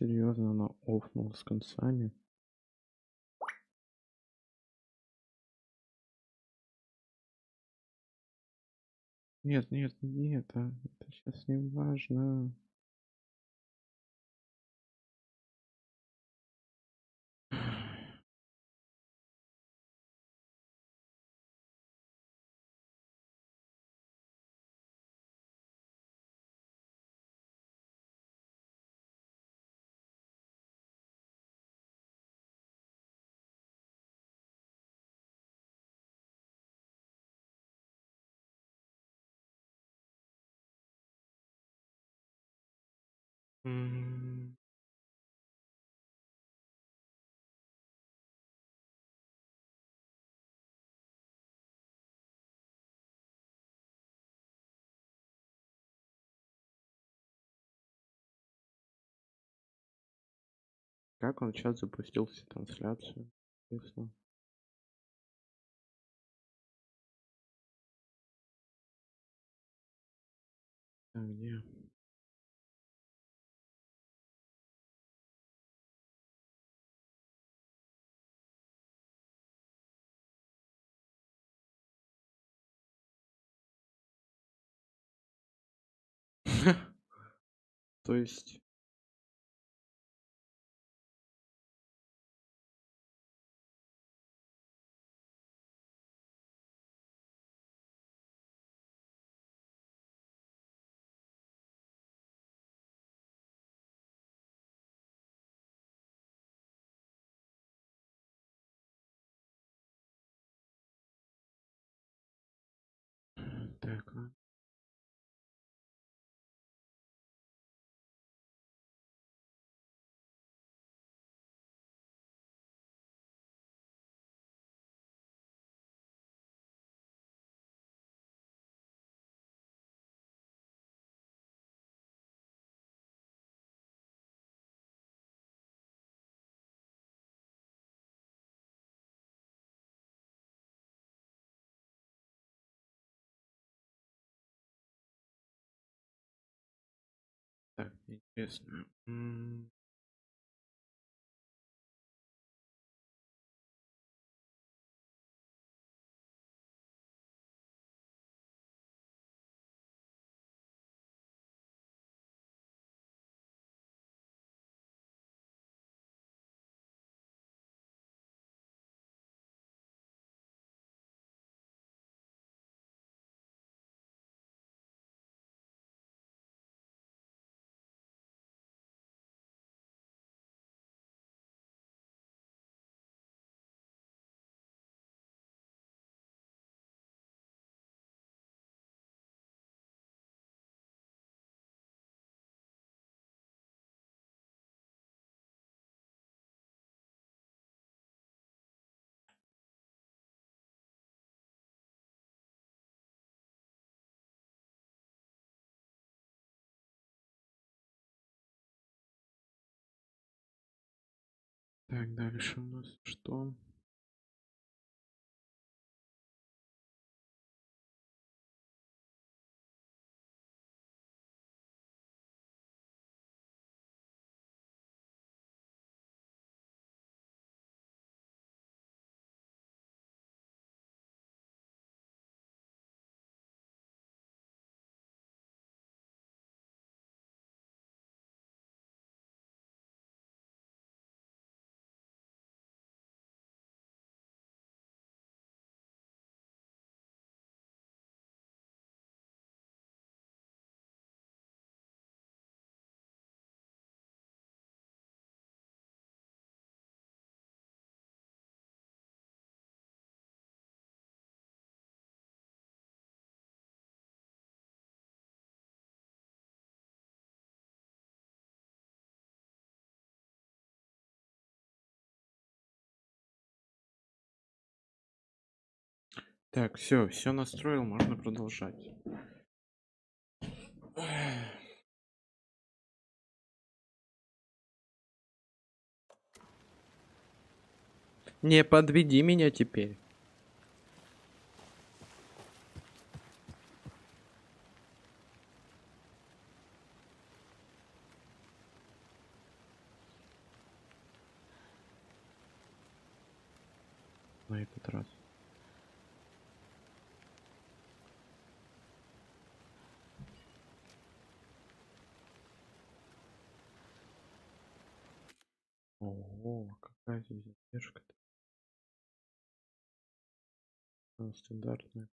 Серьезно, она офнула с концами. Нет, нет, нет, это сейчас не важно. М. Как он сейчас запустил все трансляцию? Интересно. Так, где? То есть, так, так, интересно. Так, дальше у нас что? Так, все настроил, можно продолжать. Не подведи меня теперь. на этот раз. Ого, какая здесь задержка-то. Стандартная.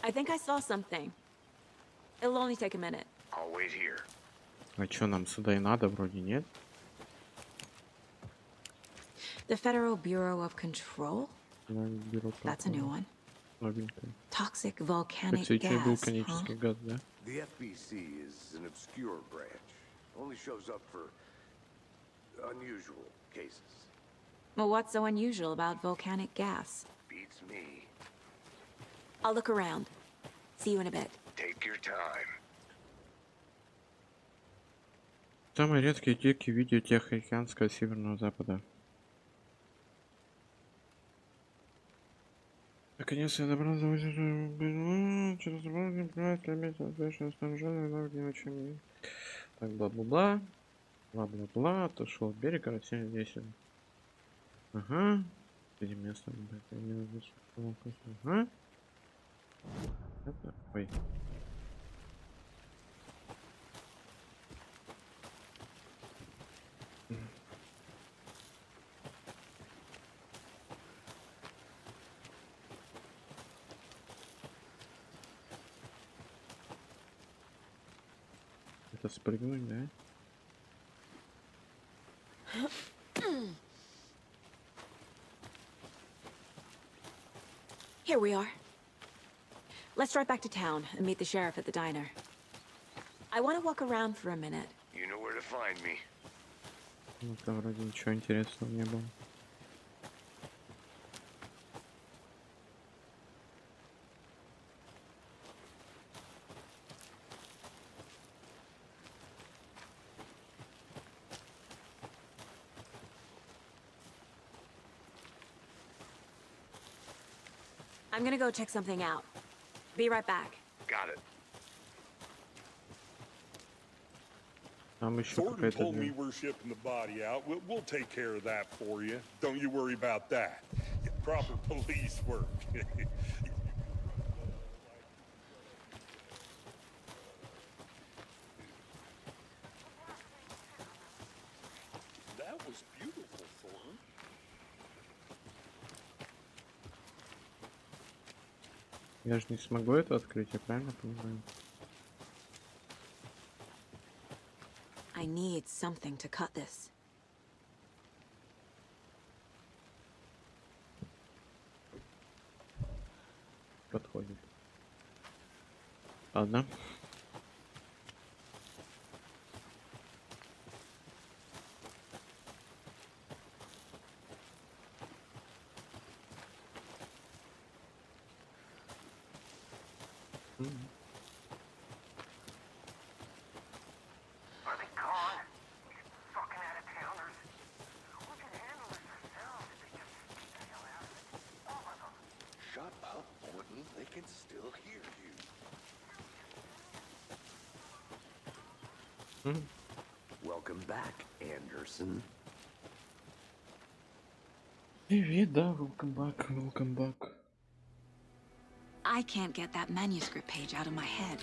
I think I saw something. It'll only take a minute. I'll wait here. А чё, нам сюда и надо? Вроде нет. The Federal Bureau of Control? That's a new one. Новенькая. Toxic volcanic Токсичный gas, huh? вулканический газ, да? The FBC is an obscure branch. Only shows up for unusual cases. Well, what's so unusual about volcanic gas? Beats me. I'll look around. See you in a bit. Take your time. Самые редкие дикие видео Тихоокеанского Северо-Запада. Наконец я добрался до озера. Через заборы брать лебедь, успешно снаряженный навыки ночами. Так, бла-бла-бла. Бла-бла-бла. Отошел от берега, растение здесь. Ага. Где место? Ага. Это... Ой. Это спрыгнуть, да? Here we are. Let's drive back to town and meet the sheriff at the diner. I want to walk around for a minute. You know where to find me. Ну, там вроде ничего интересного не было. I'm gonna go check something out. Be right back. Got it. Там еще Thornton какая-то... told me we're shipping the body out. We'll take care of that for you. Don't you worry about that. Proper police work. That was beautiful, Thornton. Я же не смогу это открыть, я правильно понимаю? I need something to cut this. Подходит. Ладно. Are they gone? Fucking out of towners. We can handle this ourselves if they just get the hell out of it. All of them. Shut up, Thornton. They can still hear you. Welcome back, Anderson. Привет, да, welcome back, welcome back. I can't get that manuscript page out of my head.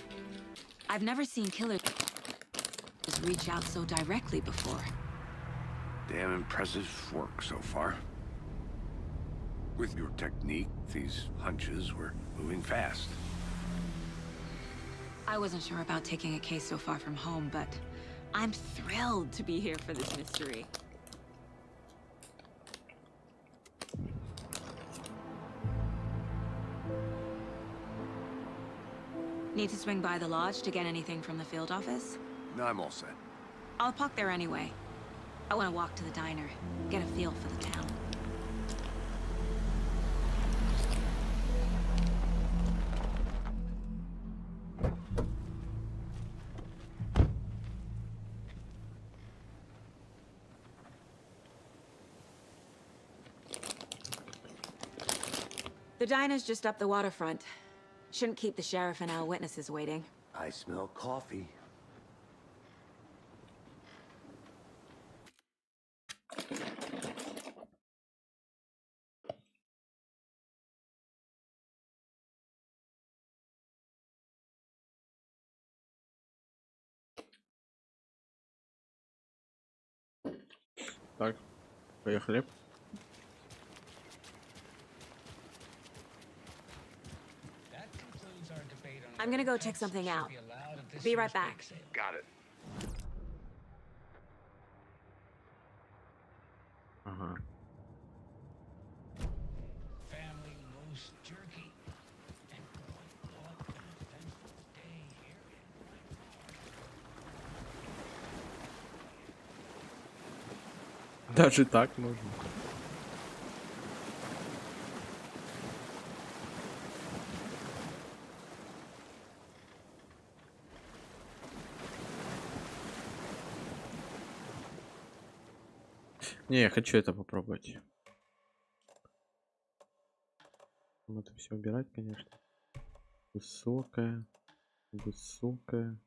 I've never seen killers reach out so directly before. Damn impressive work so far. With your technique, these hunches were moving fast. I wasn't sure about taking a case so far from home, but I'm thrilled to be here for this mystery. Need to swing by the lodge to get anything from the field office? No, I'm all set. I'll park there anyway. I want to walk to the diner, get a feel for the town. The diner's just up the waterfront. Shouldn't keep the sheriff and our witnesses waiting. I smell coffee. Так, поехали. I'm gonna go check something out. Be right back. Got it. Ага. Family moose jerky and growing up on a eventful day here in Даже так можно. Не, я хочу это попробовать. Это все убирать, конечно. Высокая, высокая.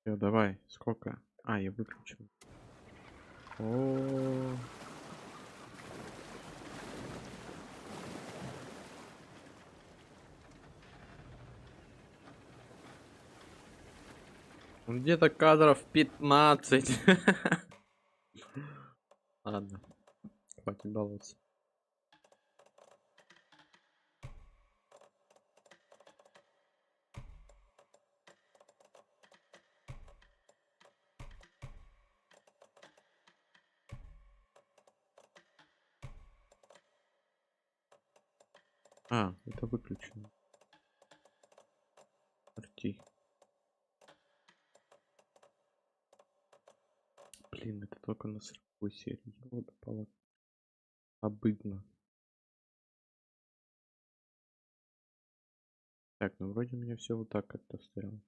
Всё, давай, сколько? А, я выключил. О. Где-то кадров 15. Ладно, хватит баловаться. А, это выключено. Арти. Блин, это только на 40-й серии. Вот пала. Обыдно. Так, ну вроде у меня все вот так как-то стояло.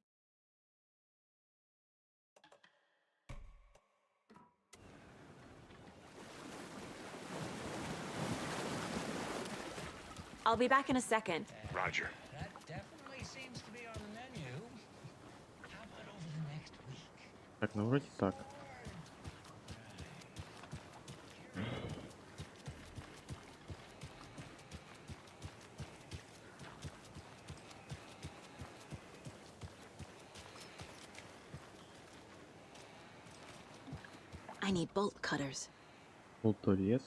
I'll be back in a second. Roger. That definitely seems to be on the menu. How about over the next week? Так, ну вроде так. I need bolt cutters. Полторез.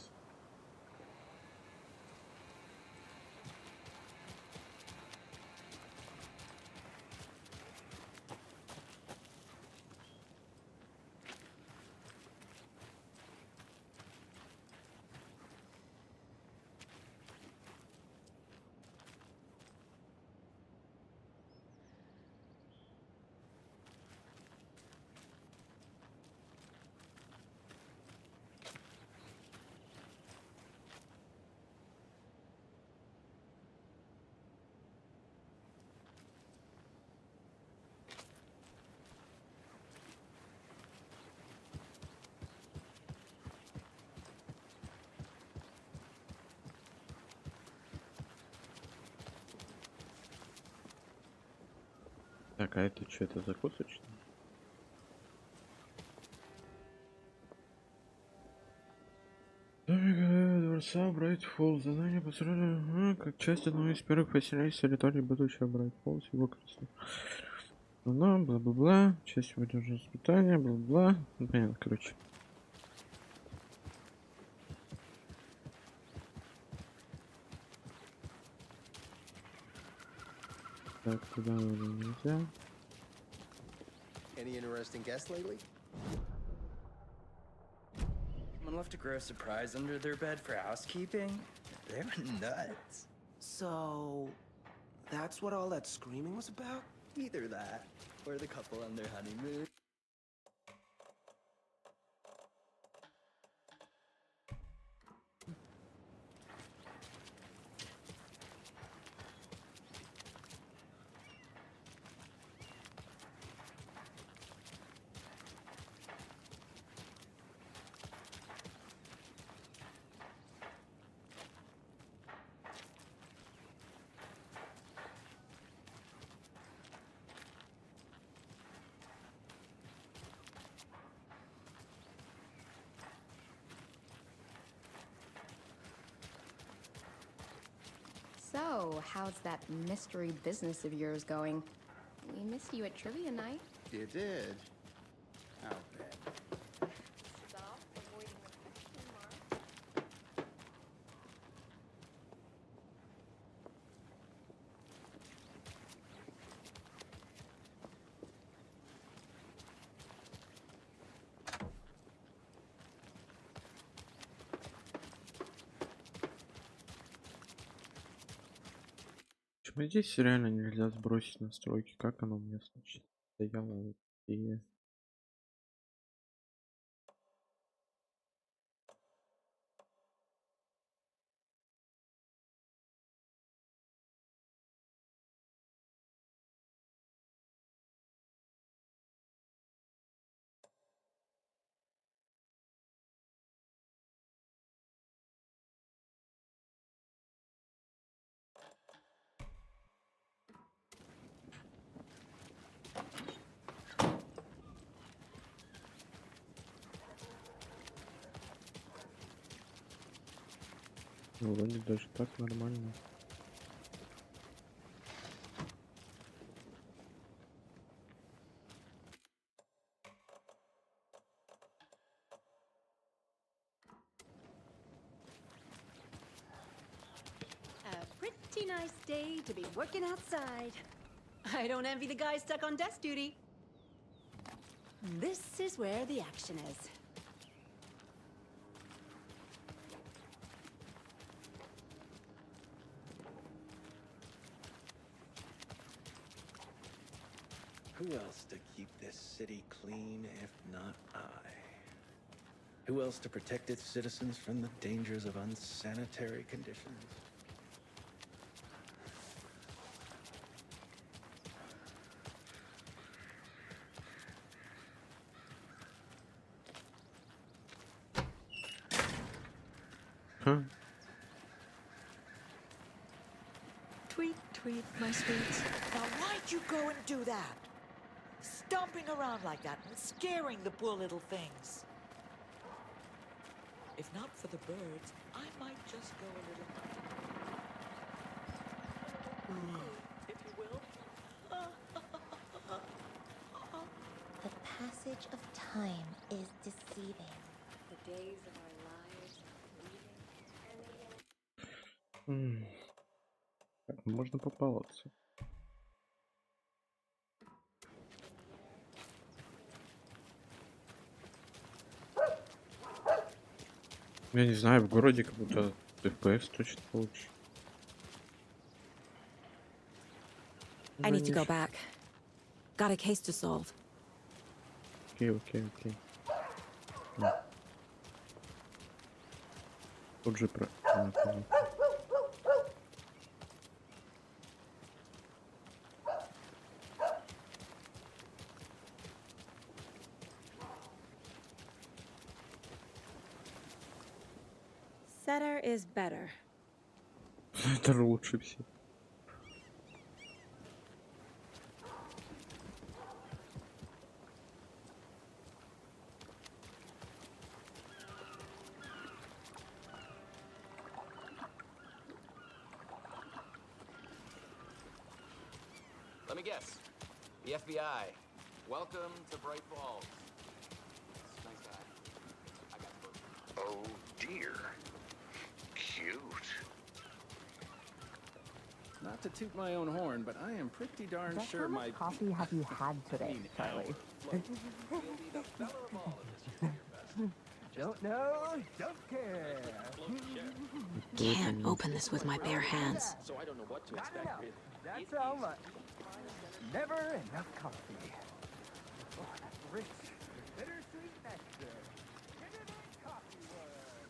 Так, а это что, это закусочный? Дворца Брайт-Фоллс. Задание построено как часть одного из первых поселений с территории будущего Брайт-Фоллс. Его красота. Бла-бла-бла. Часть выдержанного испытания. Бла-бла. Ну, понятно, короче. Так, туда уже нельзя. Any interesting guests lately? Someone left a gross surprise under their bed for housekeeping? They were nuts. So, that's what all that screaming was about? Either that, or the couple on their honeymoon. So, how's that mystery business of yours going? We missed you at trivia night. You did? How bad? Stop avoiding the question mark. Почему здесь реально нельзя сбросить настройки? Как оно у меня значит стояло? И... Ну, вроде даже так нормально. A pretty nice day to be working outside. I don't envy the guy stuck on desk duty. This is where the action is. Who else to keep this city clean if not I? Who else to protect its citizens from the dangers of unsanitary conditions? Huh? Tweet, tweet, my sweets. Now why'd you go and do that? Stomping around like that and scaring the poor little things. If not for the birds, I might just go a little... if you will. The passage of time is deceiving. The days of our lives are fleeting. Так, можно попалаться. Я не знаю, в городе как будто FPS точно получше. I need to go back. Got a case to solve. Окей, окей, окей. Да. Тут же про... понятно. Better is better. Это лучше всего. Let me guess. The FBI. Welcome to Braight-Fall's. Nice guy. I got both. Oh dear. Cute. Not to toot my own horn, but I am pretty darn sure my... coffee have you had today, Charlie? Don't know, don't care. Can't open this with my bare hands. So I don't know what to expect, really. That's how much. Never enough coffee. Oh, that's rich. Bittersweet nectar. Give it a coffee word.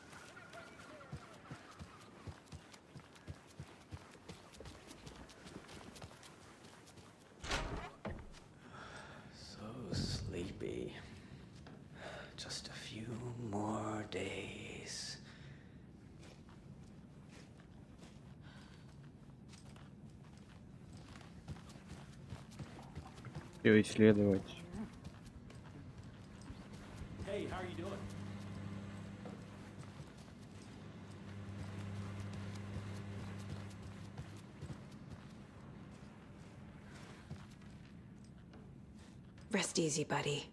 So sleepy. Just a few more days. Её исследовать. Hey, how are you doing? Rest easy, buddy.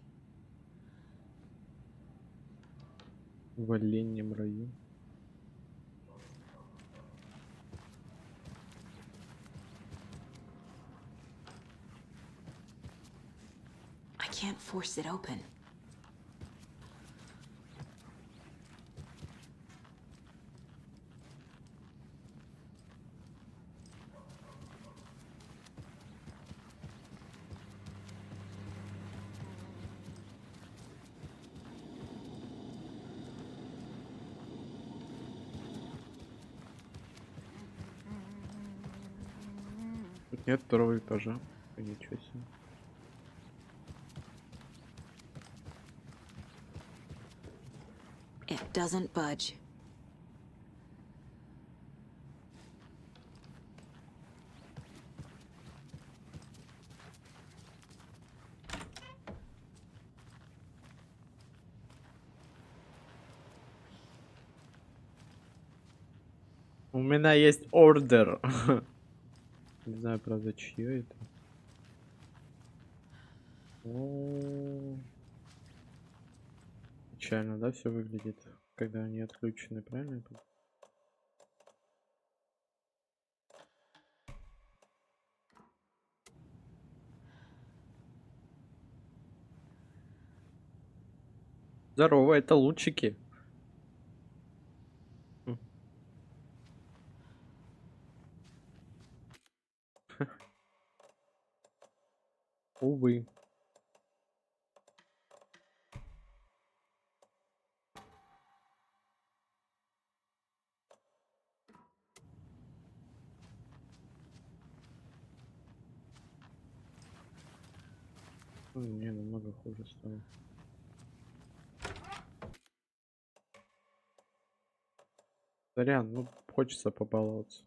В оленьем раю. I can't force it open. Тут нет второго этажа. Ничего себе. It doesn't budge. У меня есть ордер. Не знаю, правда, чье это. Печально, да, все выглядит, когда они отключены, правильно? Здорово, это лучики. Увы. Не, намного хуже стало. Сорян, ну хочется побаловаться.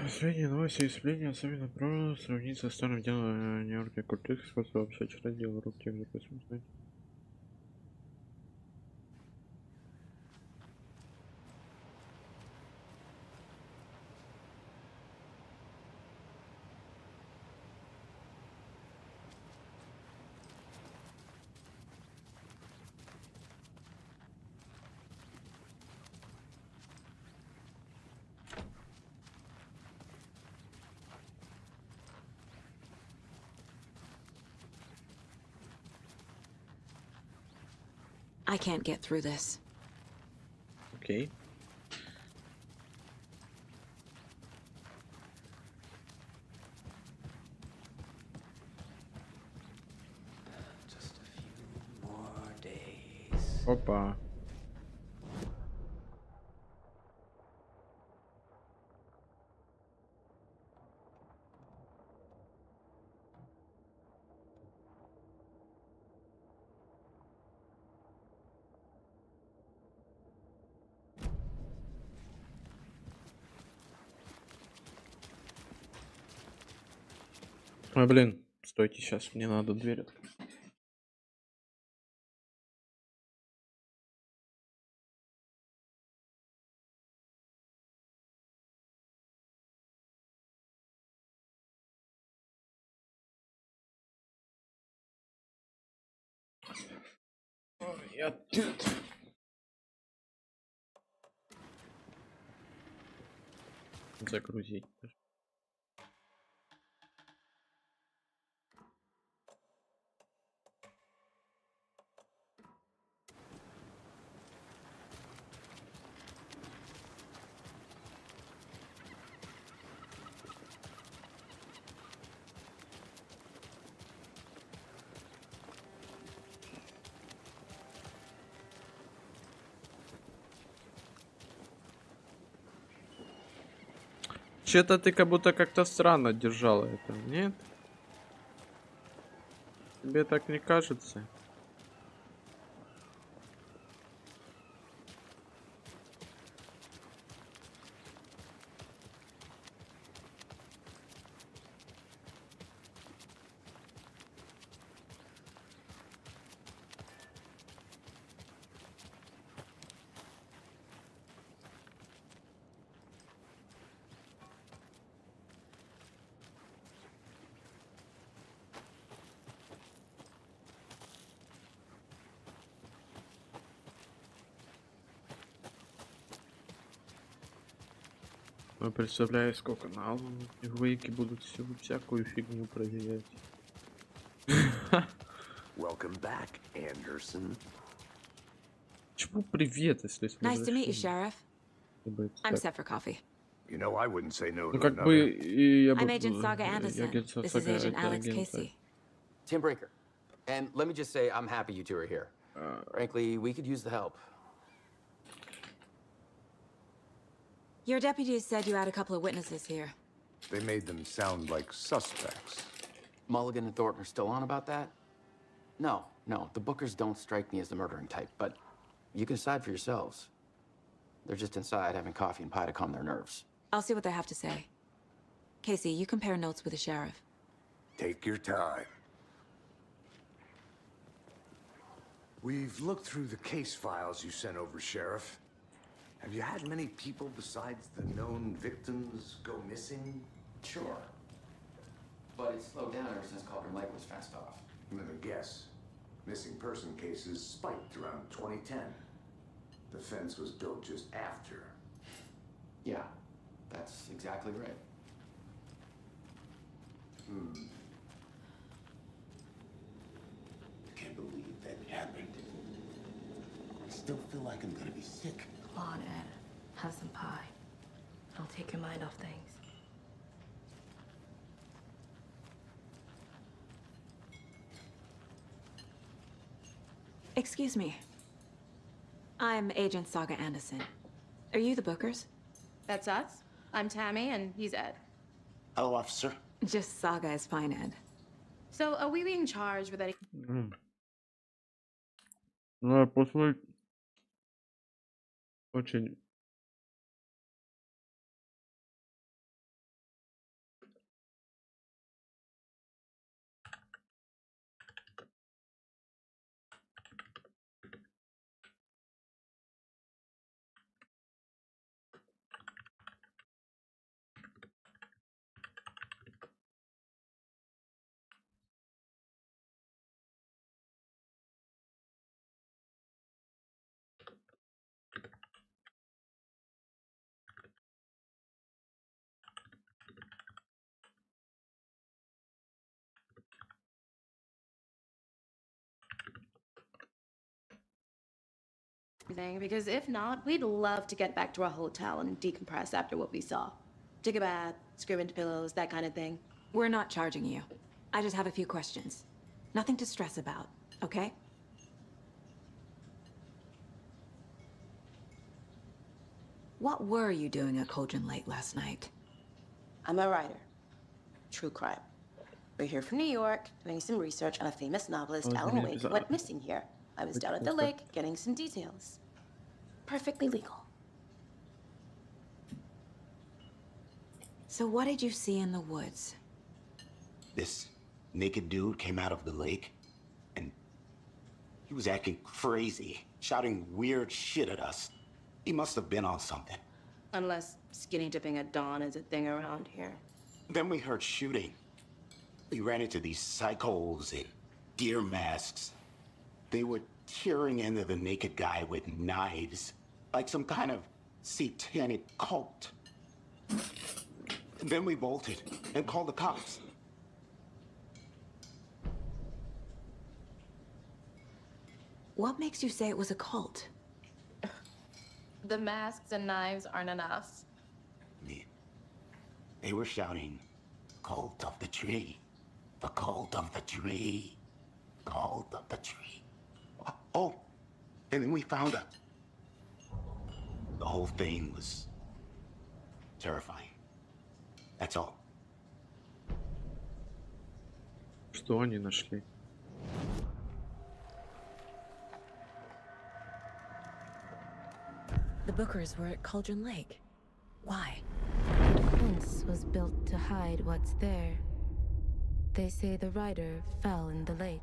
Последние новости и исследования, особенно про сравнить со старым делом Нью-Йорке крутых способов вообще чародеев рук тех же космосных. I can't get through this. Окей. Just a few more days. Опа. Ой, блин, стойте, сейчас мне надо дверь открыть. Я тут. Загрузить. Че-то ты как будто как-то странно держала это, нет? Тебе так не кажется? Я представляю, сколько на Алану и Уэйке будут всякую фигню проверять. Welcome back, Anderson. Чему привет, если с Nice to meet you, возвращением? Sheriff. I'm set for coffee. You know, I wouldn't say no Ну to как another. бы и я бы... I'm Agent Saga Anderson. This is Agent Alex Casey. Tim Brinker. And let me just say, I'm happy you two are here. Frankly, we could use the help. Your deputies said you had a couple of witnesses here. They made them sound like suspects. Mulligan and Thornton are still on about that? No, the Bookers don't strike me as the murdering type, but you can decide for yourselves. They're just inside having coffee and pie to calm their nerves. I'll see what they have to say. Casey, you compare notes with the sheriff. Take your time. We've looked through the case files you sent over, Sheriff. Have you had many people besides the known victims go missing? Sure. But it's slowed down ever since Cauldron Lake was fenced off. Let me guess. Missing person cases spiked around 2010. The fence was built just after. Yeah, that's exactly right. I can't believe that happened. I still feel like I'm gonna be sick. Come on, Ed. Have some pie. I'll take your mind off things. Excuse me. I'm Agent Saga Anderson. Are you the Bookers? That's us. I'm Tammy, and he's Ed. Hello, officer. Just Saga is fine, Ed. So, are we being charged with any... Ну, после очень... Because if not, we'd love to get back to our hotel and decompress after what we saw. Take a bath, scream into pillows, that kind of thing. We're not charging you. I just have a few questions. Nothing to stress about, okay? What were you doing at Cauldron Lake last night? I'm a writer. True crime. We're here from New York, doing some research on a famous novelist, Alana Uэйka, went missing here. I was down at the lake, getting some details. Perfectly legal. So what did you see in the woods? This naked dude came out of the lake, and he was acting crazy, shouting weird shit at us. He must have been on something. Unless skinny dipping at dawn is a thing around here. Then we heard shooting. We ran into these psychos in deer masks. They were tearing into the naked guy with knives, like some kind of satanic cult. And then we bolted and called the cops. What makes you say it was a cult? The masks and knives aren't enough. They were shouting, "Cult of the tree, the cult of the tree, cult of the tree." Oh, and then we found her. The whole thing was terrifying. That's all. Что они нашли? The Bookers were at Cauldron Lake. Why? The fence was built to hide what's there. They say the rider fell in the lake.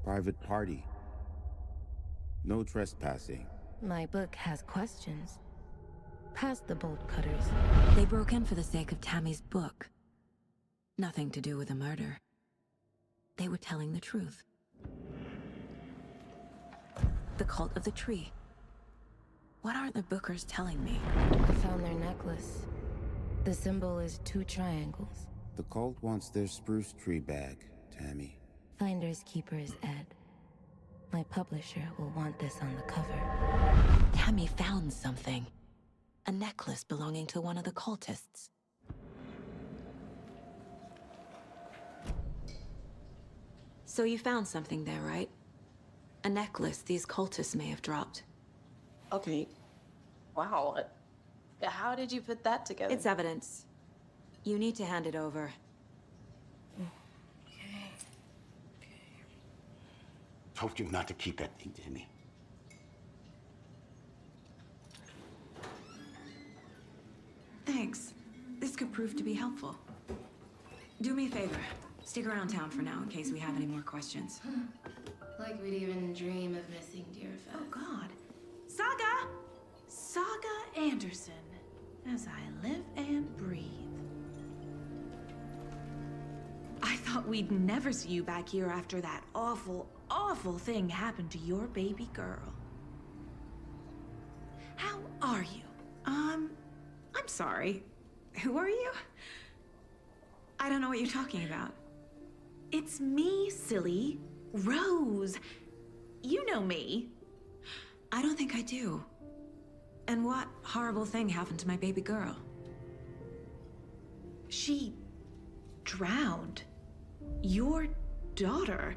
Private party. No trespassing. My book has questions. Past the bolt cutters. They broke in for the sake of Tammy's book. Nothing to do with a murder. They were telling the truth. The cult of the tree. What aren't the Bookers telling me? I found their necklace. The symbol is 2 triangles. The cult wants their spruce tree bag, Tammy. Finders keepers, Ed. My publisher will want this on the cover. Tammy found something. A necklace belonging to one of the cultists. So you found something there, right? A necklace these cultists may have dropped. Okay. Wow. How did you put that together? It's evidence. You need to hand it over. Told you not to keep that thing, Tammy. Thanks. This could prove to be helpful. Do me a favor. Stick around town for now in case we have any more questions. Like we'd even dream of missing Deerfest. Oh, God. Saga Anderson. As I live and breathe. I thought we'd never see you back here after that awful, awful thing happened to your baby girl. How are you? I'm sorry. Who are you? I don't know what you're talking about. It's me, silly. Rose. You know me. I don't think I do. And what horrible thing happened to my baby girl? She drowned. Your daughter.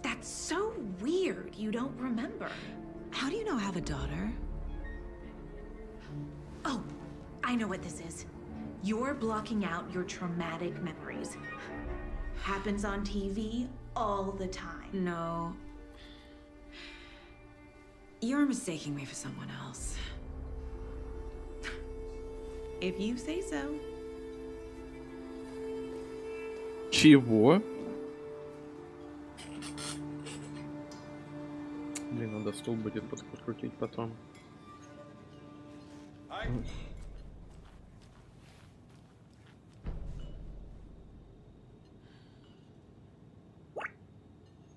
That's so weird you don't remember. How do you know I have a daughter? Oh, I know what this is. You're blocking out your traumatic memories. Happens on TV all the time. No. You're mistaking me for someone else. If you say so. Чего? Блин, надо стул будет подкрутить потом.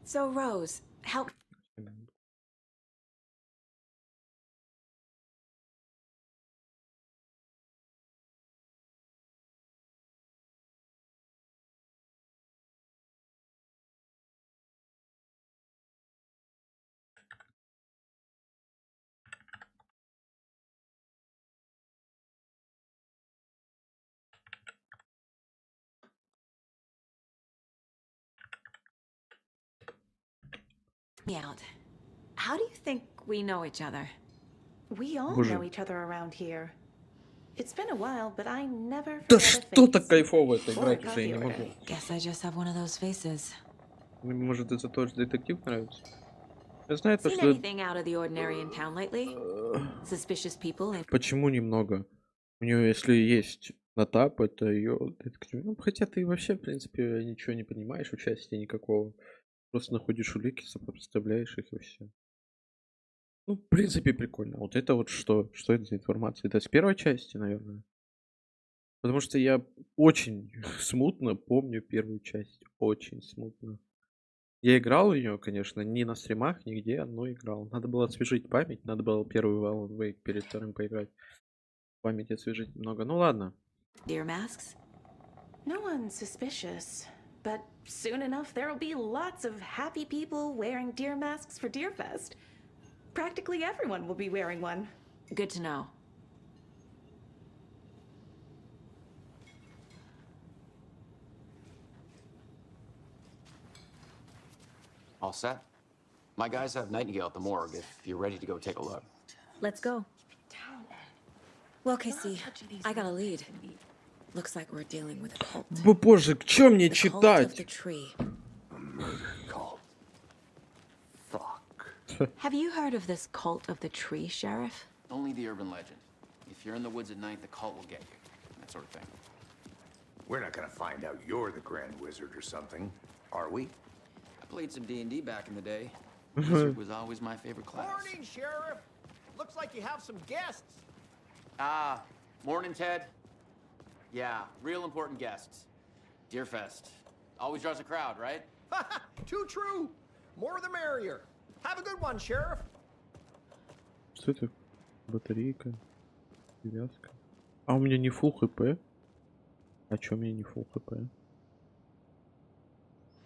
So, Rose, help. Me out. How do you think we know each other? We all Боже. know each other around here. It's been a while, but I never Да forget a что так face. кайфово это Or a играть уже, я coffee не order. могу. Guess I just have one of those faces. Может, это тоже детектив нравится? Я знаю то, Seen что... anything out of the ordinary in town lately? Suspicious people and... Почему немного? У нее, если есть натап, это ее детектив. Ну, хотя ты вообще, в принципе, ничего не понимаешь, участия никакого. Просто находишь улики, сопоставляешь их и все. Ну, в принципе, прикольно. Вот это вот что? Что это за информация? Это с первой части, наверное. Потому что я очень смутно помню первую часть. Очень смутно. Я играл в нее, конечно, не на стримах, нигде, но играл. Надо было освежить память. Надо было первый Алана Уэйк перед вторым поиграть. Память освежить немного. Ну ладно. Deer masks? No one's suspicious. But soon enough, there'll be lots of happy people wearing deer masks for Deerfest. Practically everyone will be wearing one. Good to know. All set? My guys have Nightingale at the morgue if you're ready to go take a look. Let's go. Well, Casey, I got a lead. Looks like we're dealing with a cult. Боже, к чё мне The cult of the читать? tree. A murder cult. Fuck. Have you heard of this cult of the tree, Sheriff? Only the urban legend. If you're in the woods at night, the cult will get you. That sort of thing. We're not gonna find out you're the Grand Wizard or something, are we? I played some D&D back in the day. Wizard was always my favorite class. Morning, Sheriff. Looks like you have some guests. Ah, morning, Ted. Yeah, real important guests. Deerfest. Always draws a crowd, right? Too true. More the merrier. Have a good one, Sheriff. Что это? Батарейка. Привязка. А у меня не full хп. А чё у меня не full хп?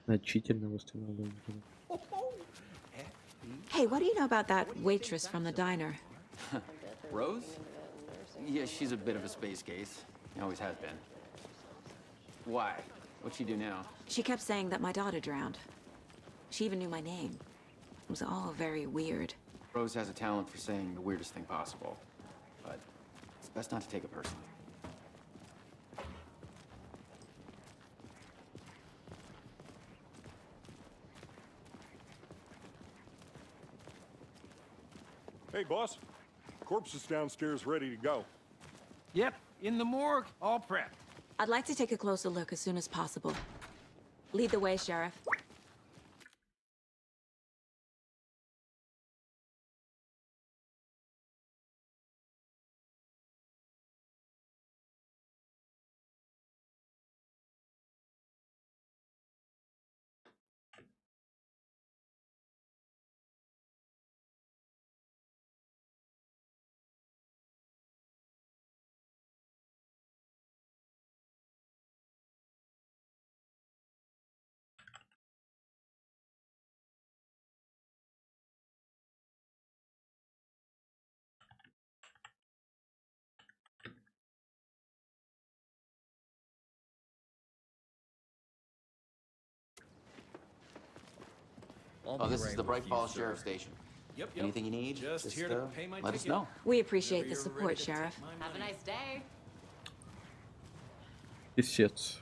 Значительно восстановление. Hey, what do you know about that waitress from the diner? Rose? Yeah, she's a bit of a space case. Always has been. Why? What'd she do now? She kept saying that my daughter drowned. She even knew my name. It was all very weird. Rose has a talent for saying the weirdest thing possible. But it's best not to take it personally. Hey, boss. Corpse is downstairs ready to go. Yep, in the morgue, all prepped. I'd like to take a closer look as soon as possible. Lead the way, Sheriff. Oh, this is the Brайt-Фоллс Sheriff Station. Yep. Anything you need, Just here to pay my let us ticket. know. We appreciate the support, Sheriff. Have a nice day. Писец.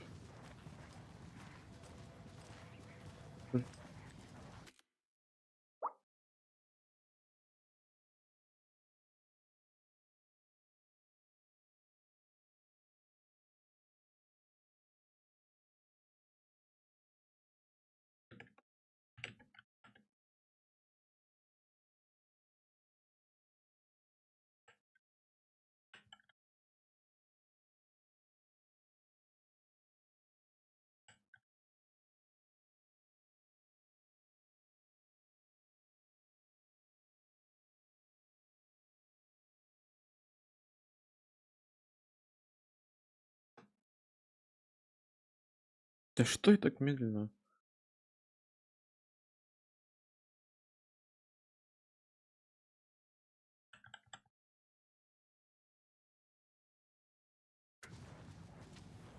Да что я так медленно?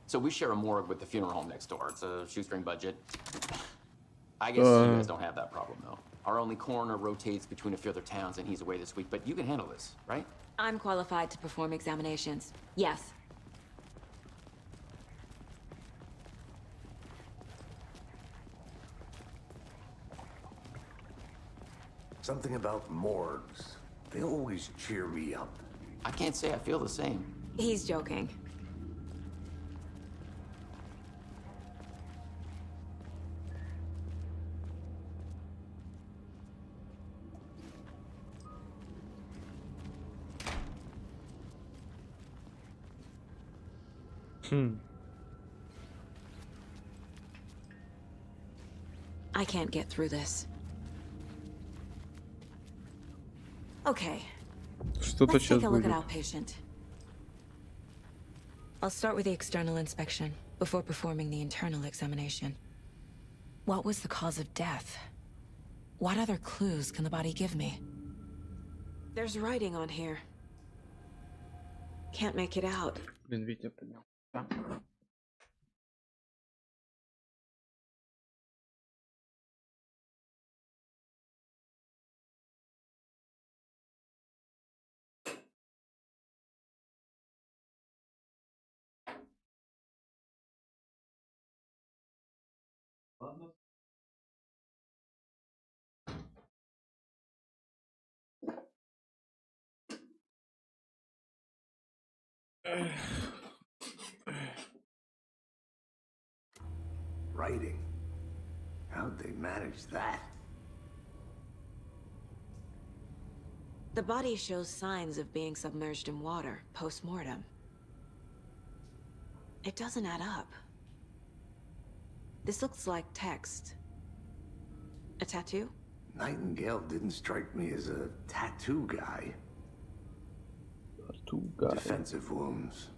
So we share a morgue with the funeral home next door. It's a shoestring budget. I guess you guys don't have that problem, though. Our only coroner rotates between a few other towns, and he's away this week. But you can handle this, right? I'm qualified to perform examinations. Yes. Something about morgues. They always cheer me up. I can't say I feel the same. He's joking. I can't get through this. Okay. Что-то Let's сейчас take a look будет. at outpatient. I'll start with the external inspection before performing the internal examination. What was the cause of death? What other clues can the body give me? There's writing on here. Can't make it out. Блин, Витя поднял. Writing. How'd they manage that? The body shows signs of being submerged in water post-mortem. It doesn't add up. This looks like text. A tattoo? Nightingale didn't strike me as a tattoo guy. Tattoo guy. Defensive wounds.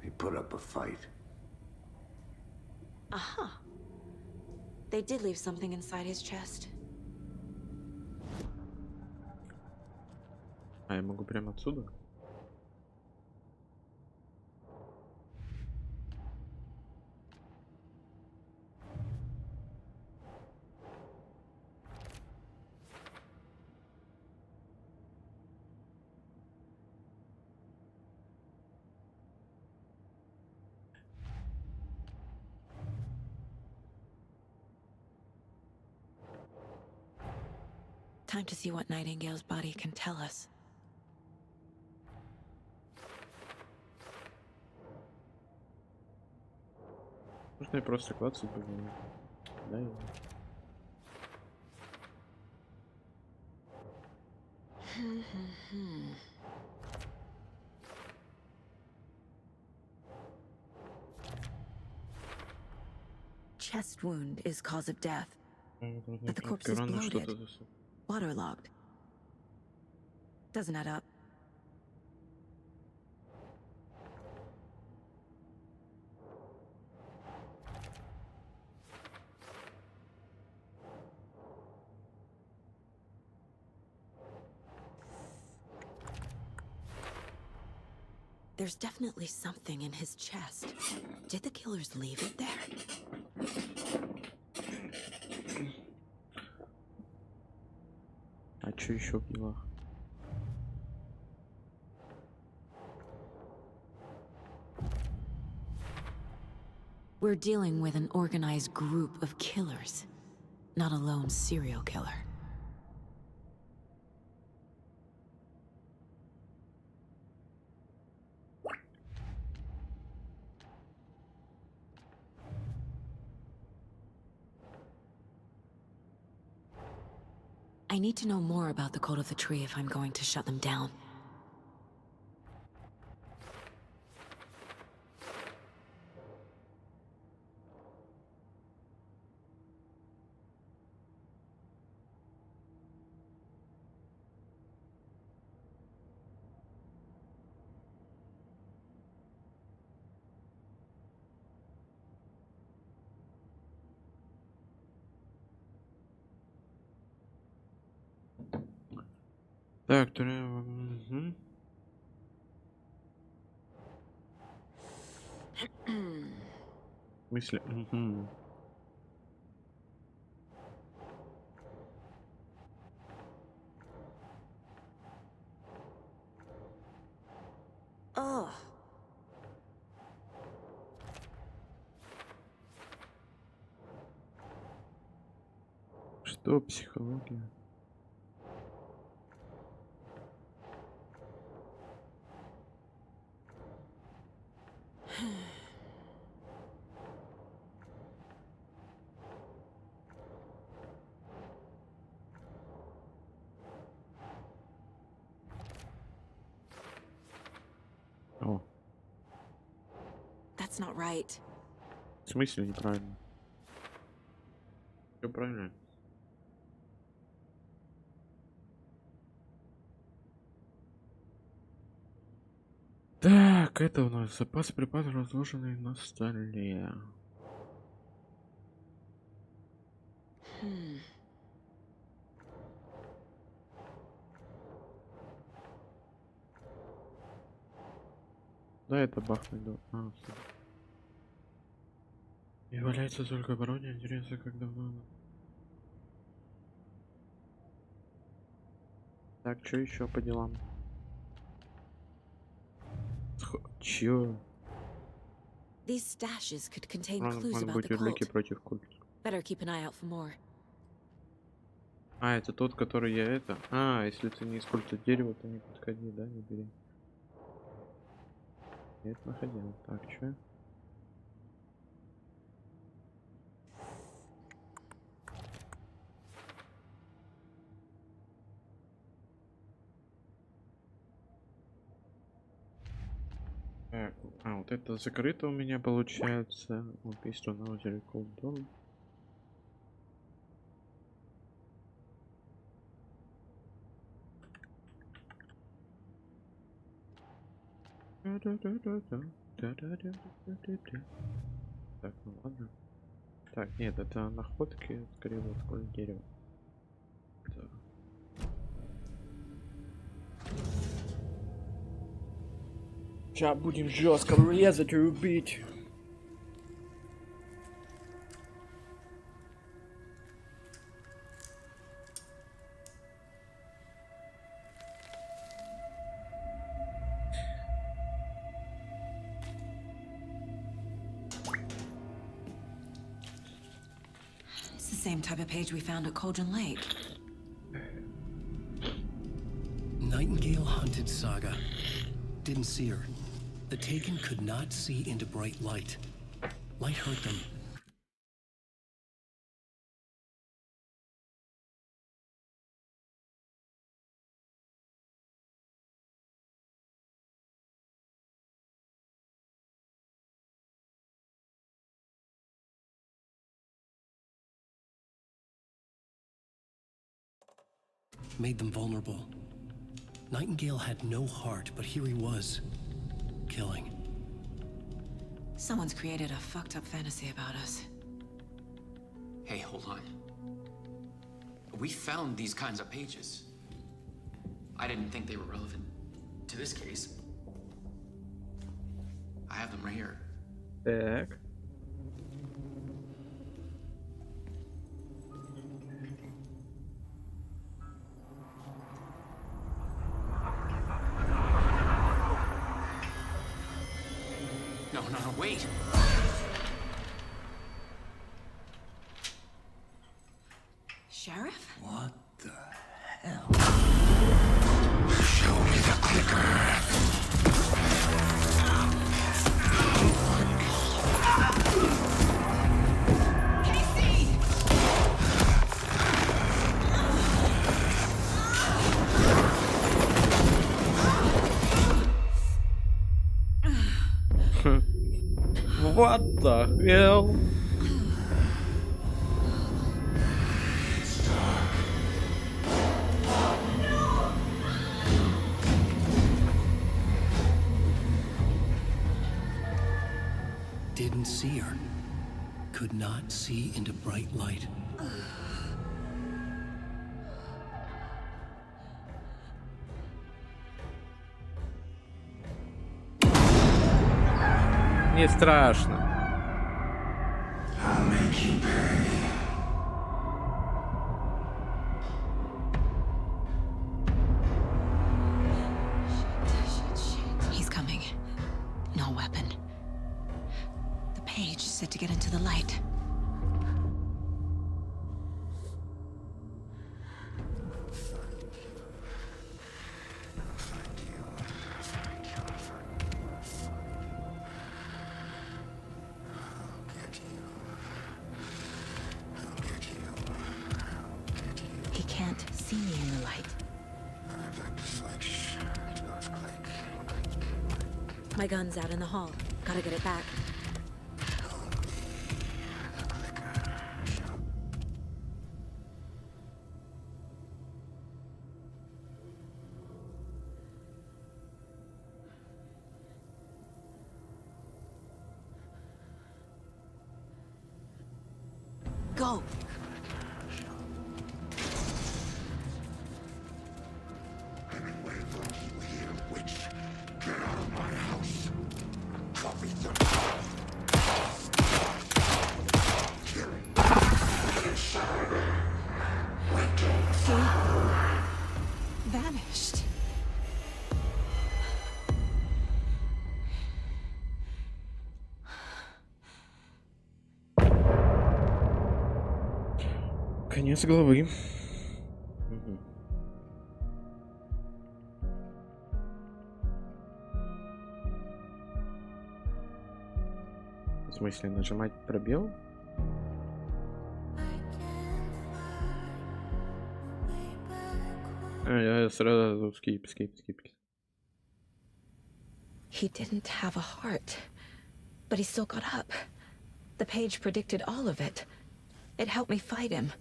He put up a fight. Aha. They did leave something inside his chest. А я могу прямо отсюда? Time to see what Nightingale's body can tell us. Можно я просто клацать буду? Да, я... Chest wound is cause of death, but the corpse is bloated, waterlogged. Doesn't add up. There's definitely something in his chest. Did the killers leave it there? А чё еще в делах? We're dealing with an organized group of killers, not a lone serial killer. I need to know more about the code of the tree if I'm going to shut them down. Так, треба... Угу. В смысле? Угу. Oh. Что, психология? О. That's not right. В смысле неправильно? Все правильно. Так, это у нас запас припасов, разложенный на столе. Да, это бахнуть, да. А, всё. И валяется только обороне, интересно, как давно. Так, что еще по делам? Чё? These stashes could contain Ладно, clues могут about быть the улики cult. против культа. Better keep an eye out for more. А, это тот, который я это... А, если ты не используешь дерево, то не подходи, да, не бери. Я это находил. Так, чё? Так, а, вот это закрыто у меня получается. Убийство на озере Колдон. Так, ну ладно. Так, нет, это находки, скорее вот сквозь дерево. Да. Сейчас будем жестко резать и рубить. It's the same type of page we found at Cauldron Lake. Nightingale hunted Saga. Didn't see her. The Taken could not see into bright light. Light hurt them. Made them vulnerable. Nightingale had no heart, but here he was, killing. Someone's created a fucked up fantasy about us. Hey, hold on. We found these kinds of pages. I didn't think they were relevant to this case. I have them right here. Так. No, wait. Sheriff? What the hell? Show me the clicker. What the hell? Didn't see her. Could not see into bright light. Не страшно. I'll make you pay. He's coming. No weapon. The page said to get into the light. He can't see me in the light. My gun's out in the hall. Gotta get it back. Go! Vanished. Конец главы. Мгм. В смысле, нажимать пробел? Я сразу скип. He didn't have a heart, but he still got up. The page predicted all of it. It helped me fight him.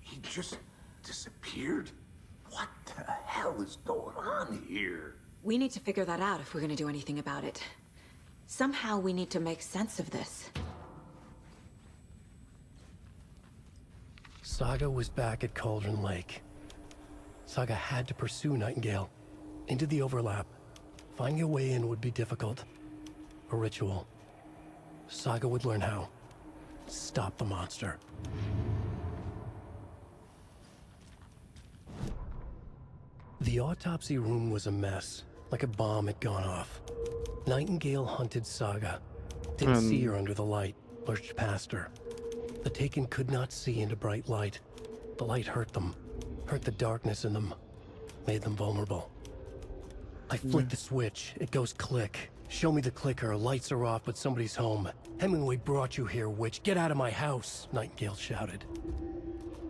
He just disappeared? What the hell is going on here? We need to figure that out if we're gonna do anything about it. Somehow we need to make sense of this. Saga was back at Cauldron Lake. Saga had to pursue Nightingale into the overlap. Finding a way in would be difficult. A ritual. Saga would learn how. Stop the monster. The autopsy room was a mess, like a bomb had gone off. Nightingale hunted Saga. Didn't see her under the light, lurched past her. The Taken could not see into bright light. The light hurt them, hurt the darkness in them, made them vulnerable. I flick the switch, it goes click. Show me the clicker, lights are off, but somebody's home. Hemingway brought you here, witch. Get out of my house, Nightingale shouted.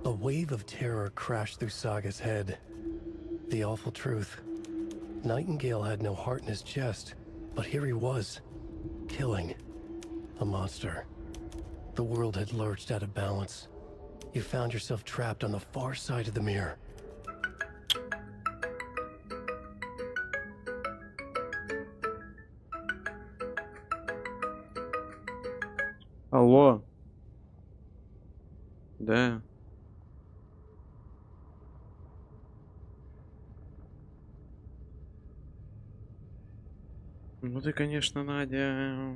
A wave of terror crashed through Saga's head. The awful truth. Nightingale had no heart in his chest, but here he was, killing a monster. The world had lurched out of balance. You found yourself trapped on the far side of the mirror. Алло. Да. Ну ты, конечно, Надя.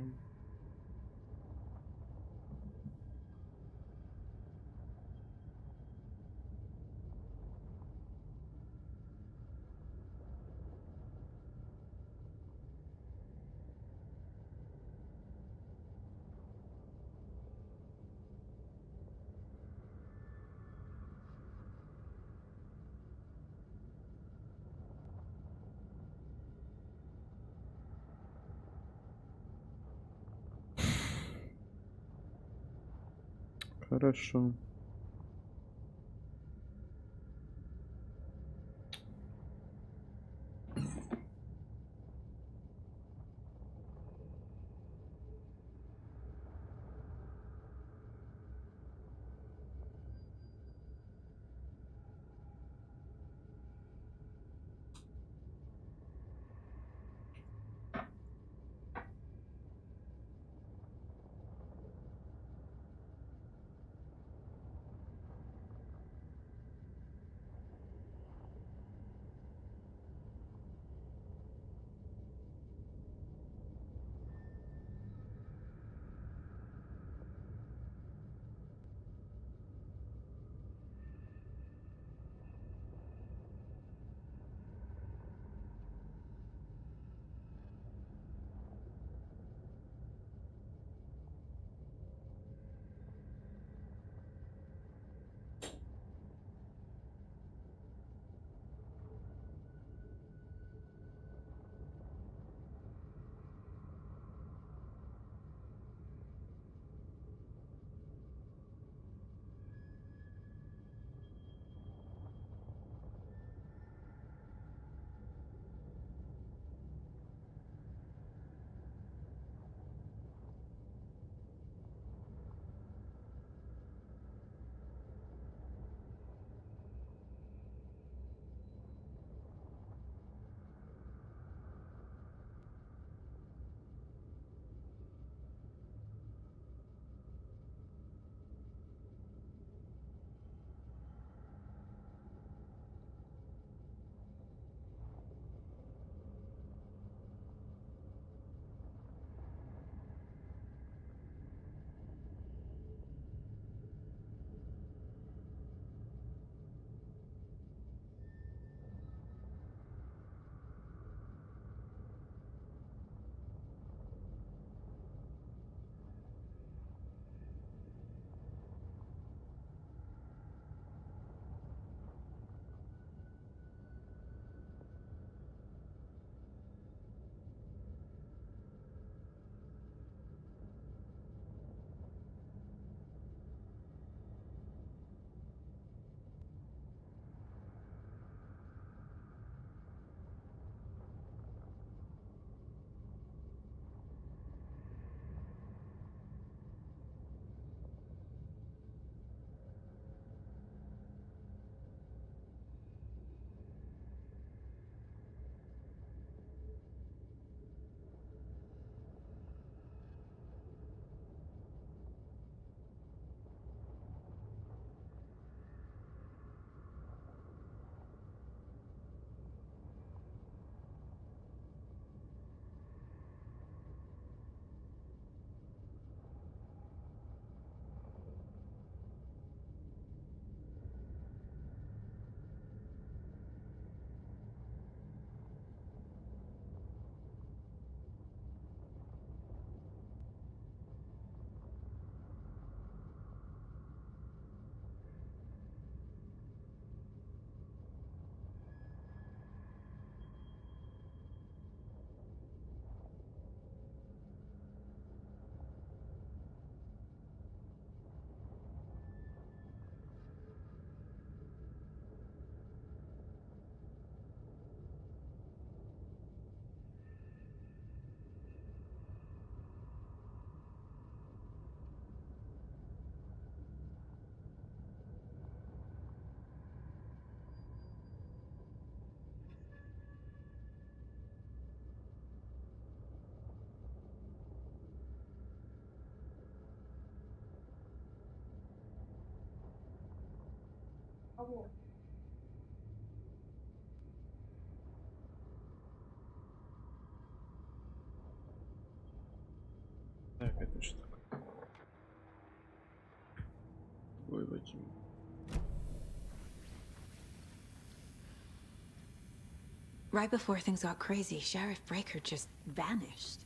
Хорошо. Так, это что такое? Выводим. Right before things got crazy, Sheriff Breaker just vanished.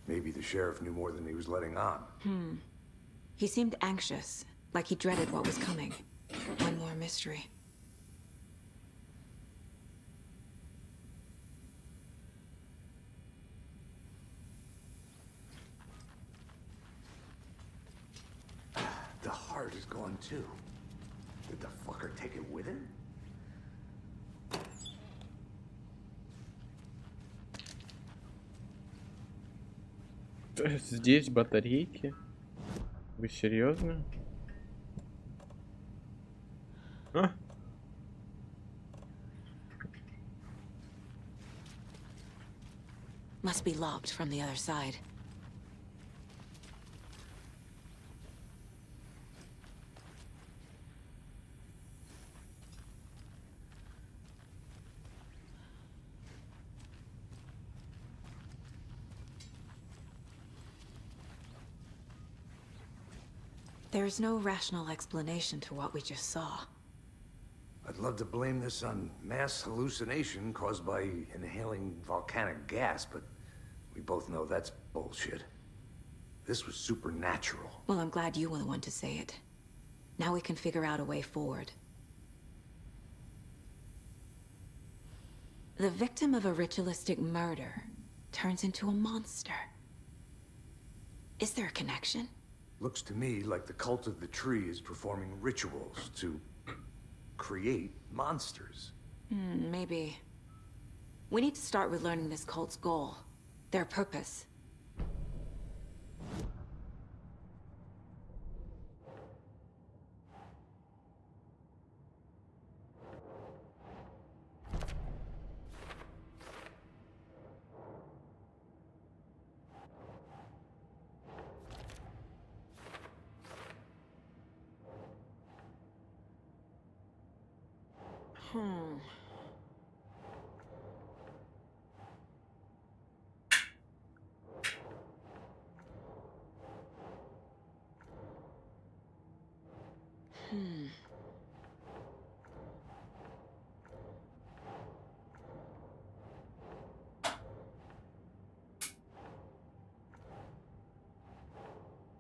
Maybe the sheriff knew more than he was letting on. He seemed anxious, like he dreaded what was coming. One more mystery. The heart is gone too. Did the fucker take it with him? Здесь батарейки? Вы серьезно? А? Must be locked from the other side. There's no rational explanation to what we just saw. I'd love to blame this on mass hallucination caused by inhaling volcanic gas, but we both know that's bullshit. This was supernatural. Well, I'm glad you were the one to say it. Now we can figure out a way forward. The victim of a ritualistic murder turns into a monster. Is there a connection? Looks to me like the cult of the tree is performing rituals to create monsters. Maybe. We need to start with learning this cult's goal, their purpose.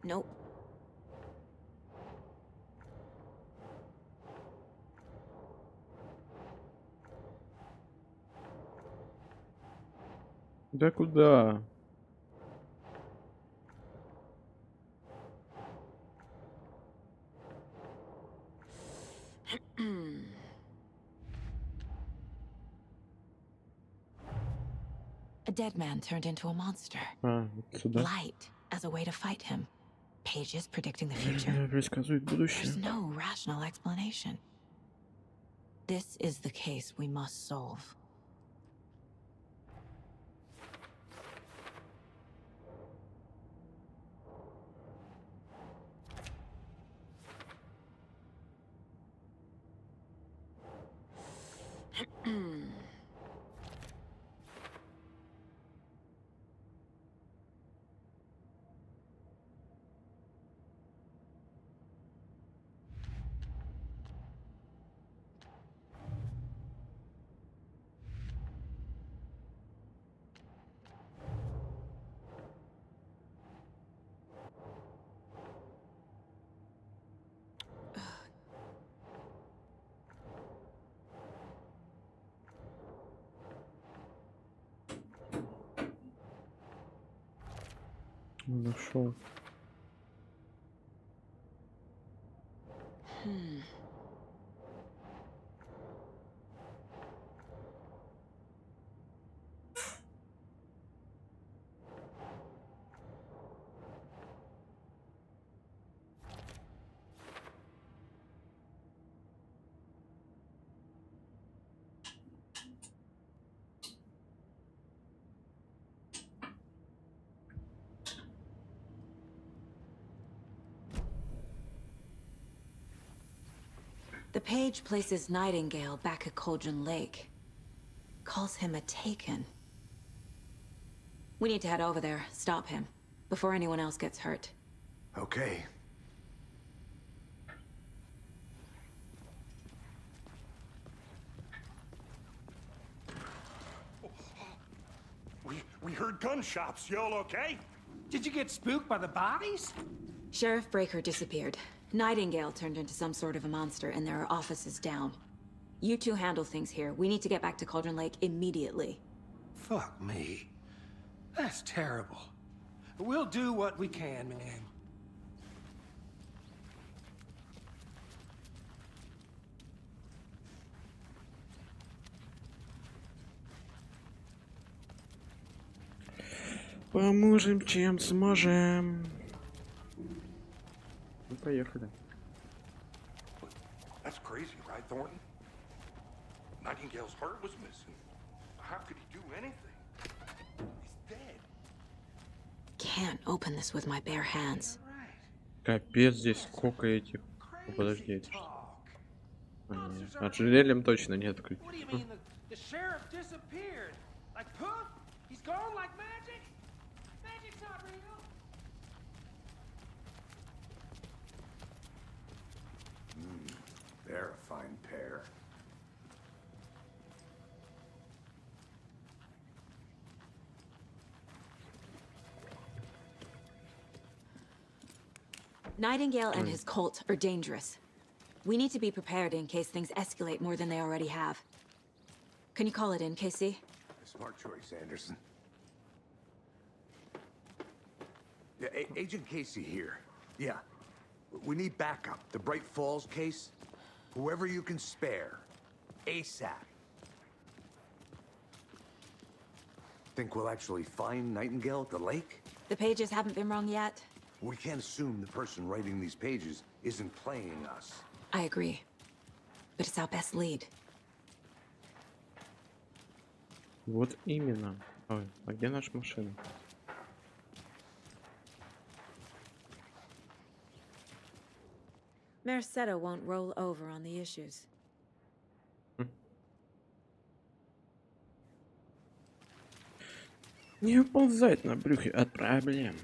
Nope. Да куда? A dead man turned into a monster. А, вот сюда. Light as a way to fight him. Pages predicting the future. Предсказывает будущее. There's no rational explanation. This is the case we must solve. Нашел. The page places Nightingale back at Cauldron Lake. Calls him a taken. We need to head over there, stop him, before anyone else gets hurt. Okay. We heard gunshots. Y'all okay? Did you get spooked by the bodies? Sheriff Breaker disappeared. Nightingale turned into some sort of a monster, and there are offices down. You two handle things here. We need to get back to Cauldron Lake immediately. Fuck me. That's terrible. We'll do what we can, man. Поможем, чем сможем. Ну, поехали. That's crazy, right, Thornton? Nightingale's heart was missing. How could he do anything? He's dead. Can't open this with my bare hands. Капец, здесь сколько этих. О, подожди, это что? Отжерельем точно не открыть. What do you mean the sheriff disappeared? Like poof? He's gone like magic? Magic's not real. They're a fine pair. Nightingale and his cult are dangerous. We need to be prepared in case things escalate more than they already have. Can you call it in, Casey? Smart choice, Anderson. Yeah, Agent Casey here. Yeah. We need backup. The Braight-Fall's case. Whoever you can spare. ASAP. Think we'll actually find Nightingale at the lake? The pages haven't been wrong yet. We can't assume the person writing these pages isn't playing us. I agree. But it's our best lead. Вот именно. Ой, а где наша машина? Merced won't roll over on the issues. Не уползать на брюхе от проблем.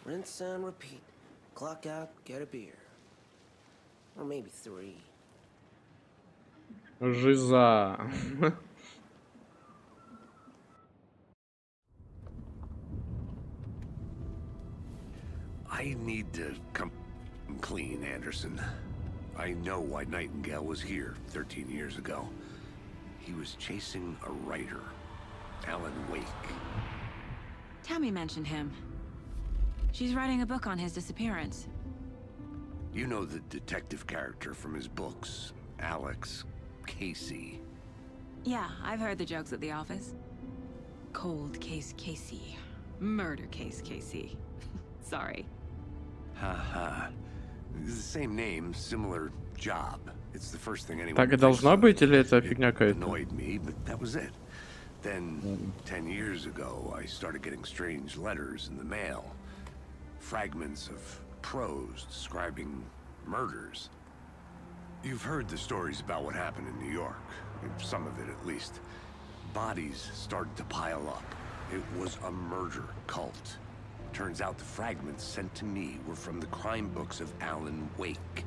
Rinse and repeat. Clock out, get a beer. Or maybe 3. Жиза. I need to come clean, Anderson. I know why Nightingale was here 13 years ago. He was chasing a writer, Alan Wake. Tammy mentioned him. She's writing a book on his disappearance. You know the detective character from his books, Alex, Casey. Yeah, I've heard the jokes at the office. Cold case Casey. Murder case Casey. Sorry. Haha. The same name, similar job. It's the first thing anyone Так и должно быть, или это фигня какая-то? annoyed me, but that was it. Then, 10 years ago, I started getting strange letters in the mail. Fragments of prose describing murders. You've heard the stories about what happened in New York. Some of it, at least. Bodies started to pile up. It was a murder cult. Turns out the fragments sent to me were from the crime books of Alan Wake.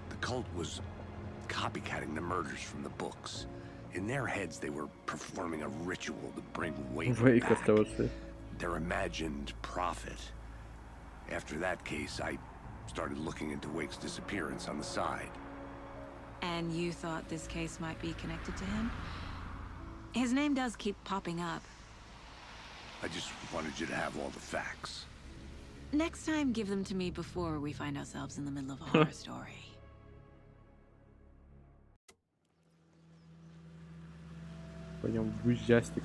The cult was copycatting the murders from the books. In their heads, they were performing a ritual to bring Wake back. Their imagined prophet. After that case, I started looking into Wake's disappearance on the side. And you thought this case might be connected to him? His name does keep popping up. I just wanted you to have all the facts. Next time, give them to me before we find ourselves in the middle of a horror story. Пойдем в ужастик.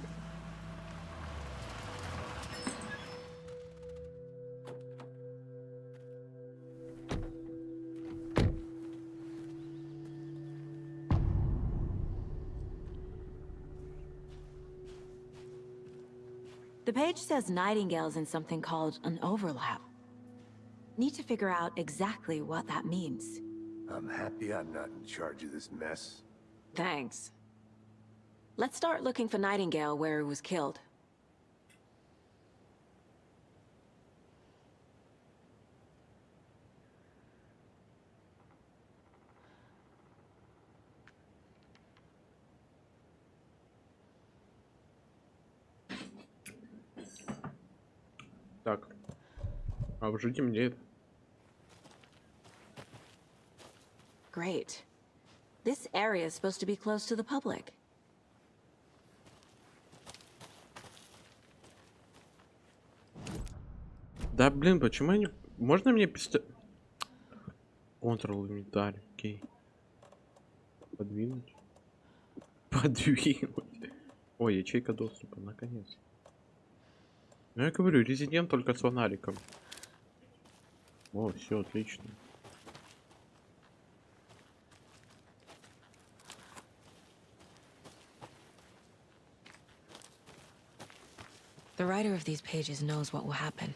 The page says Nightingale's in something called an overlap. Need to figure out exactly what that means. I'm happy I'm not in charge of this mess. Thanks. Let's start looking for Nightingale where he was killed. Так. А уже темнеет. Great. This area is supposed to be close to the public. Да блин, почему я не... Можно мне пистолет? Контрол-инвентарь, окей. Подвинуть. Подвинуть. Ой, ячейка доступа, наконец. Ну я говорю, резидент только с фонариком. О, все отлично. The writer of these pages knows what will happen.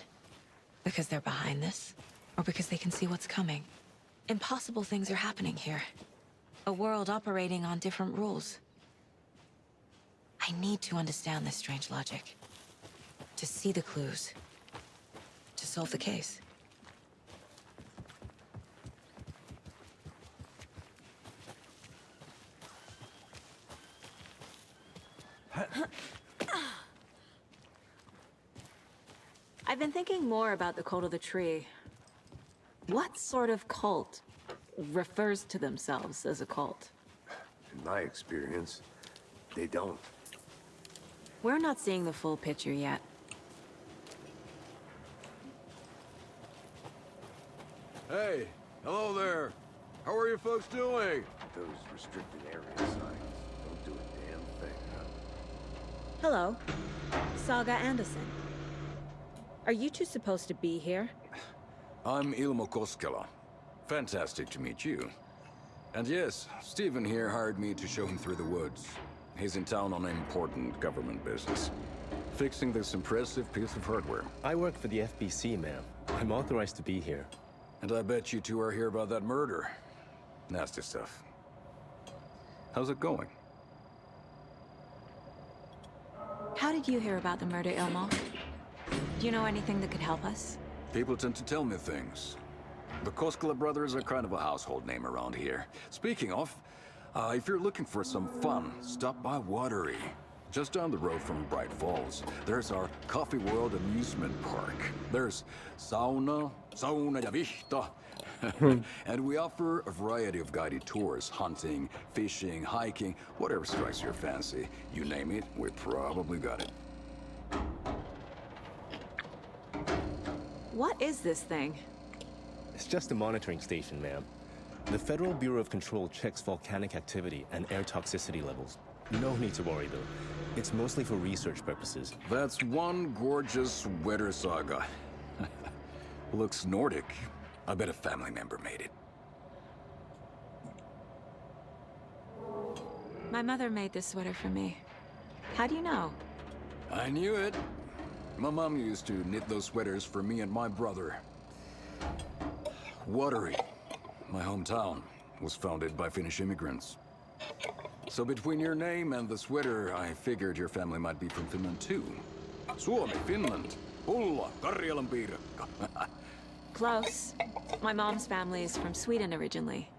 Because they're behind this, or because they can see what's coming. Impossible things are happening here. A world operating on different rules. I need to understand this strange logic. To see the clues. To solve the case. I've been thinking more about the cult of the tree. What sort of cult refers to themselves as a cult? In my experience, they don't. We're not seeing the full picture yet. Hey, hello there. How are you folks doing? Those restricted area signs don't do a damn thing, huh? Hello. Sagу Андерсон. Are you two supposed to be here? I'm Ilmo Koskela. Fantastic to meet you. And yes, Stephen here hired me to show him through the woods. He's in town on important government business. Fixing this impressive piece of hardware. I work for the FBC, ma'am. I'm authorized to be here. And I bet you two are here about that murder. Nasty stuff. How's it going? How did you hear about the murder, Ilmo? Do you know anything that could help us? People tend to tell me things. The Koskela brothers are kind of a household name around here. Speaking of, if you're looking for some fun, stop by Watery. Just down the road from Braight-Fålls, there's our Coffee World amusement park. There's sauna ja vihta. And we offer a variety of guided tours, hunting, fishing, hiking, whatever strikes your fancy. You name it, we probably got it. What is this thing? It's just a monitoring station, ma'am. The Federal Bureau of Control checks volcanic activity and air toxicity levels. No need to worry, though. It's mostly for research purposes. That's one gorgeous sweater, Saga. Looks Nordic. I bet a family member made it. My mother made this sweater for me. How do you know? I knew it. My mom used to knit those sweaters for me and my brother. Watery, my hometown, was founded by Finnish immigrants. So between your name and the sweater, I figured your family might be from Finland too. Suomi, Finland. Pulla, Karjalan piirakka. Close. My mom's family is from Sweden originally.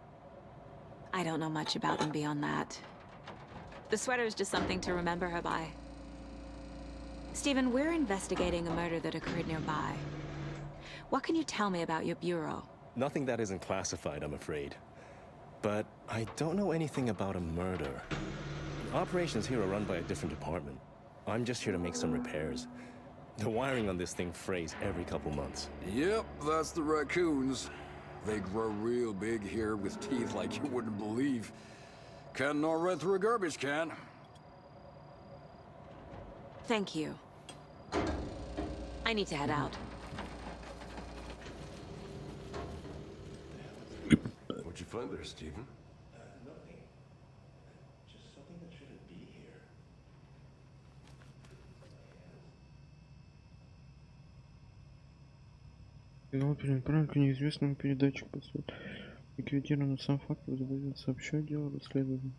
I don't know much about them beyond that. The sweater is just something to remember her by. Stephen, we're investigating a murder that occurred nearby. What can you tell me about your bureau? Nothing that isn't classified, I'm afraid. But I don't know anything about a murder. Operations here are run by a different department. I'm just here to make some repairs. The wiring on this thing frays every couple months. Yep, that's the raccoons. They grow real big here with teeth like you wouldn't believe. Can't gnaw right through a garbage can. Thank you. I need to head out. What'd you find there, Stephen? Nothing. Just something that shouldn't be here. Сигнал перенаправлен к неизвестному передатчику. Ликвидирован сам факт, возбудит сообща дело расследования.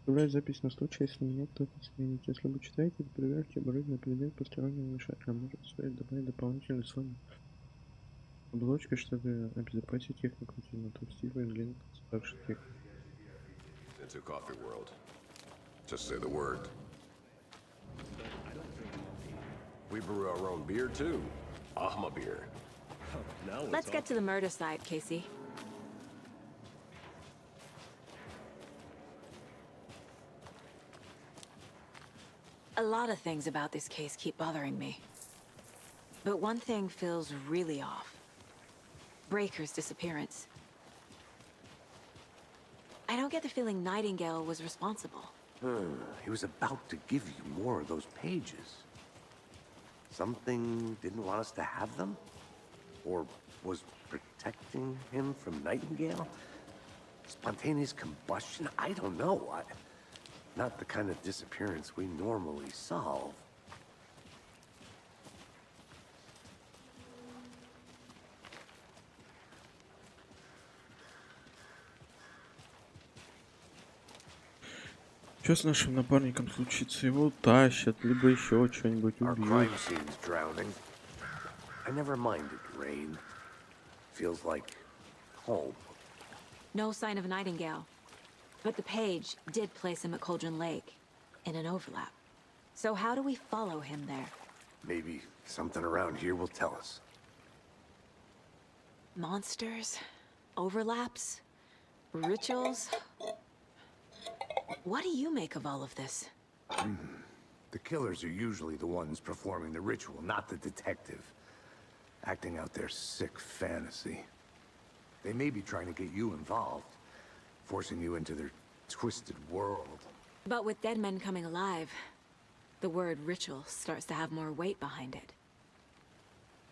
Оставляет запись на случай, если нет, то это сменить. Если вы читаете, то проверьте, оборудование передает постороннего вмешателя. Может стоит добавить дополнительные слои. Оболочка, чтобы обезопасить технику темноту стиля и линк старших техник. Into coffee world. Just say the word. We brew our own beer too. Ahma beer. Let's get to the murder side, Casey. A lot of things about this case keep bothering me. But one thing feels really off. Breaker's disappearance. I don't get the feeling Nightingale was responsible. He was about to give you more of those pages. Something didn't want us to have them? Or was protecting him from Nightingale? Spontaneous combustion? I don't know. Not the kind of disappearance we normally solve. Что с нашим напарником случится? Его утащат, либо еще что-нибудь убьют. I never minded rain. Feels like home. No sign of Nightingale. But the page did place him at Cauldron Lake, in an overlap. So how do we follow him there? Maybe something around here will tell us. Monsters? Overlaps? Rituals? What do you make of all of this? The killers are usually the ones performing the ritual, not the detective. Acting out their sick fantasy. They may be trying to get you involved, forcing you into their twisted world. But with dead men coming alive, the word ritual starts to have more weight behind it.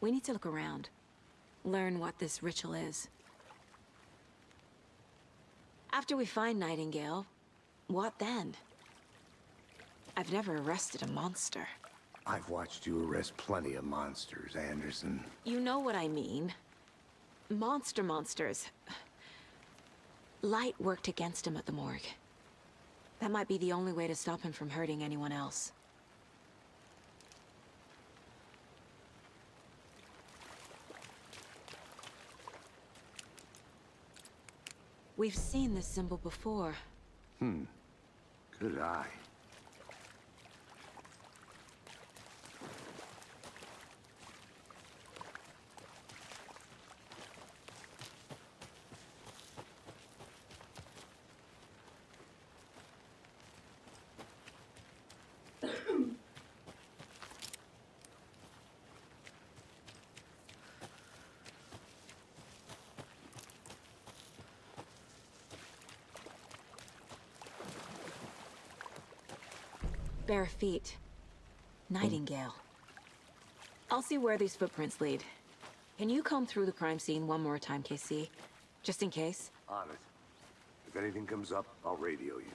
We need to look around, learn what this ritual is. After we find Nightingale, what then? I've never arrested a monster. I've watched you arrest plenty of monsters, Anderson. You know what I mean. Monsters. Light worked against him at the morgue. That might be the only way to stop him from hurting anyone else. We've seen this symbol before. Good eye. Bare feet. Nightingale. I'll see where these footprints lead. Can you comb through the crime scene one more time, KC? Just in case? On it. If anything comes up, I'll radio you.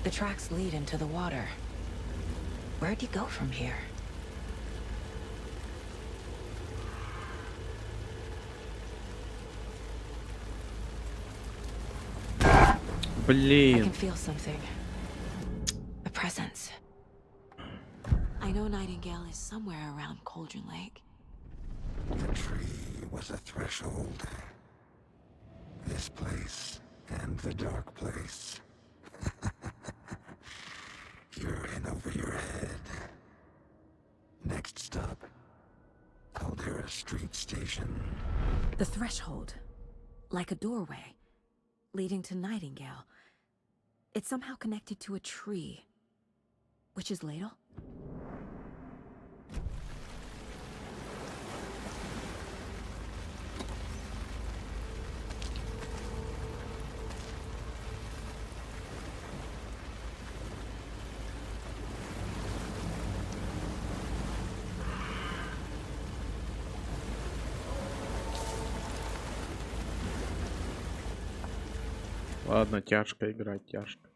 The tracks lead into the water. Where'd you go from here? Блин. I can feel something. A presence. I know Nightingale is somewhere around Cauldron Lake. The tree was a threshold. This place and the dark place. You're in over your head. Next stop, Caldera Street Station. The threshold. Like a doorway. Leading to Nightingale. It's somehow connected to a tree. Witch's Ladle? ладно, тяжко играть, тяжко.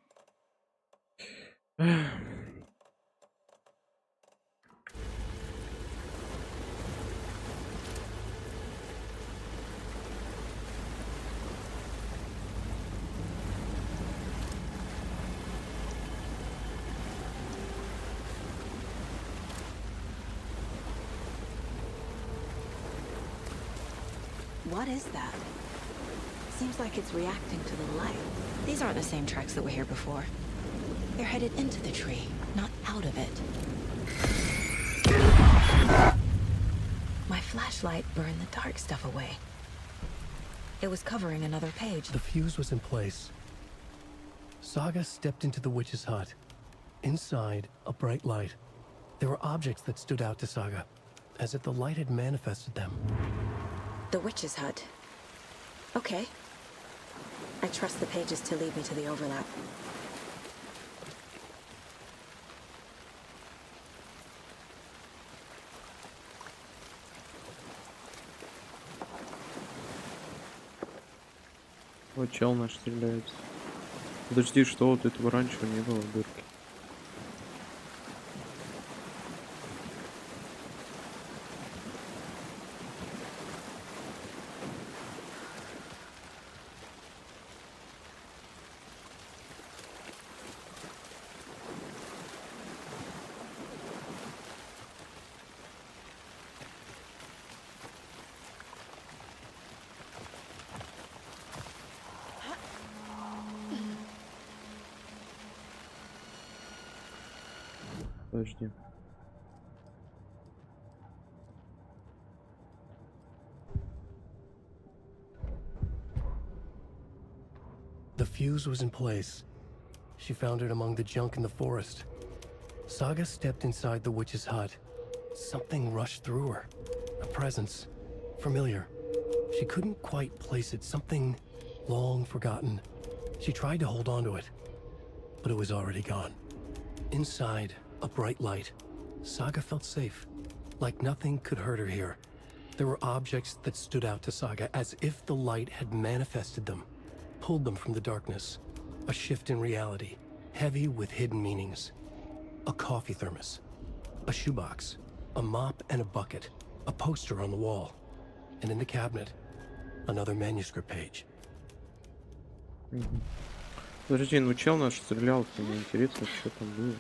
What is that? Seems like it's reacting to the light. These aren't the same tracks that were here before. They're headed into the tree, not out of it. My flashlight burned the dark stuff away. It was covering another page. The fuse was in place. Saga stepped into the witch's hut. Inside, a bright light. There were objects that stood out to Saga, as if the light had manifested them. The witch's hut. Okay. I trust the pages to lead me to the overlap. Вот чел наш стреляется. Подожди, что вот этого раньше не было дырки? Подожди. The fuse was in place. She found it among the junk in the forest. Saga stepped inside the witch's hut. Something rushed through her. A presence. Familiar. She couldn't quite place it. Something long forgotten. She tried to hold on to it, but it was already gone. Inside, a bright light. Saga felt safe, like nothing could hurt her here. There were objects that stood out to Saga as if the light had manifested them, pulled them from the darkness. A shift in reality, heavy with hidden meanings. A coffee thermos, a shoebox, a mop and a bucket, a poster on the wall, and in the cabinet, another manuscript page. Подожди, ну чел наш стрелял-то, мне интересно, что там было.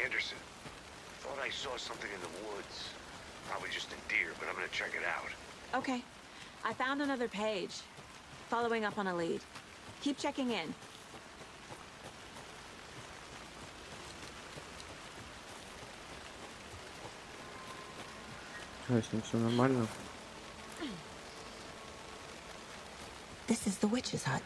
Anderson, thought I saw something in the woods. Probably just a deer, but I'm gonna check it out. Okay. I found another page. Following up on a lead. Keep checking in. С ним все нормально. This is the witch's hut.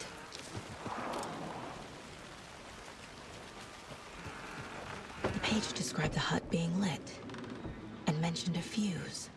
The page described the hut being lit and mentioned a fuse.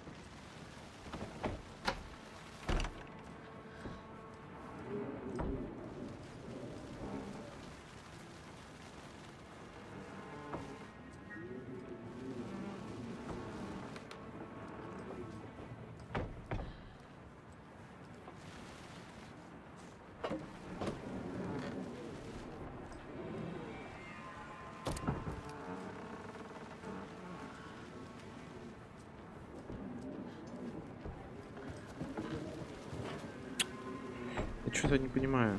Я что-то не понимаю.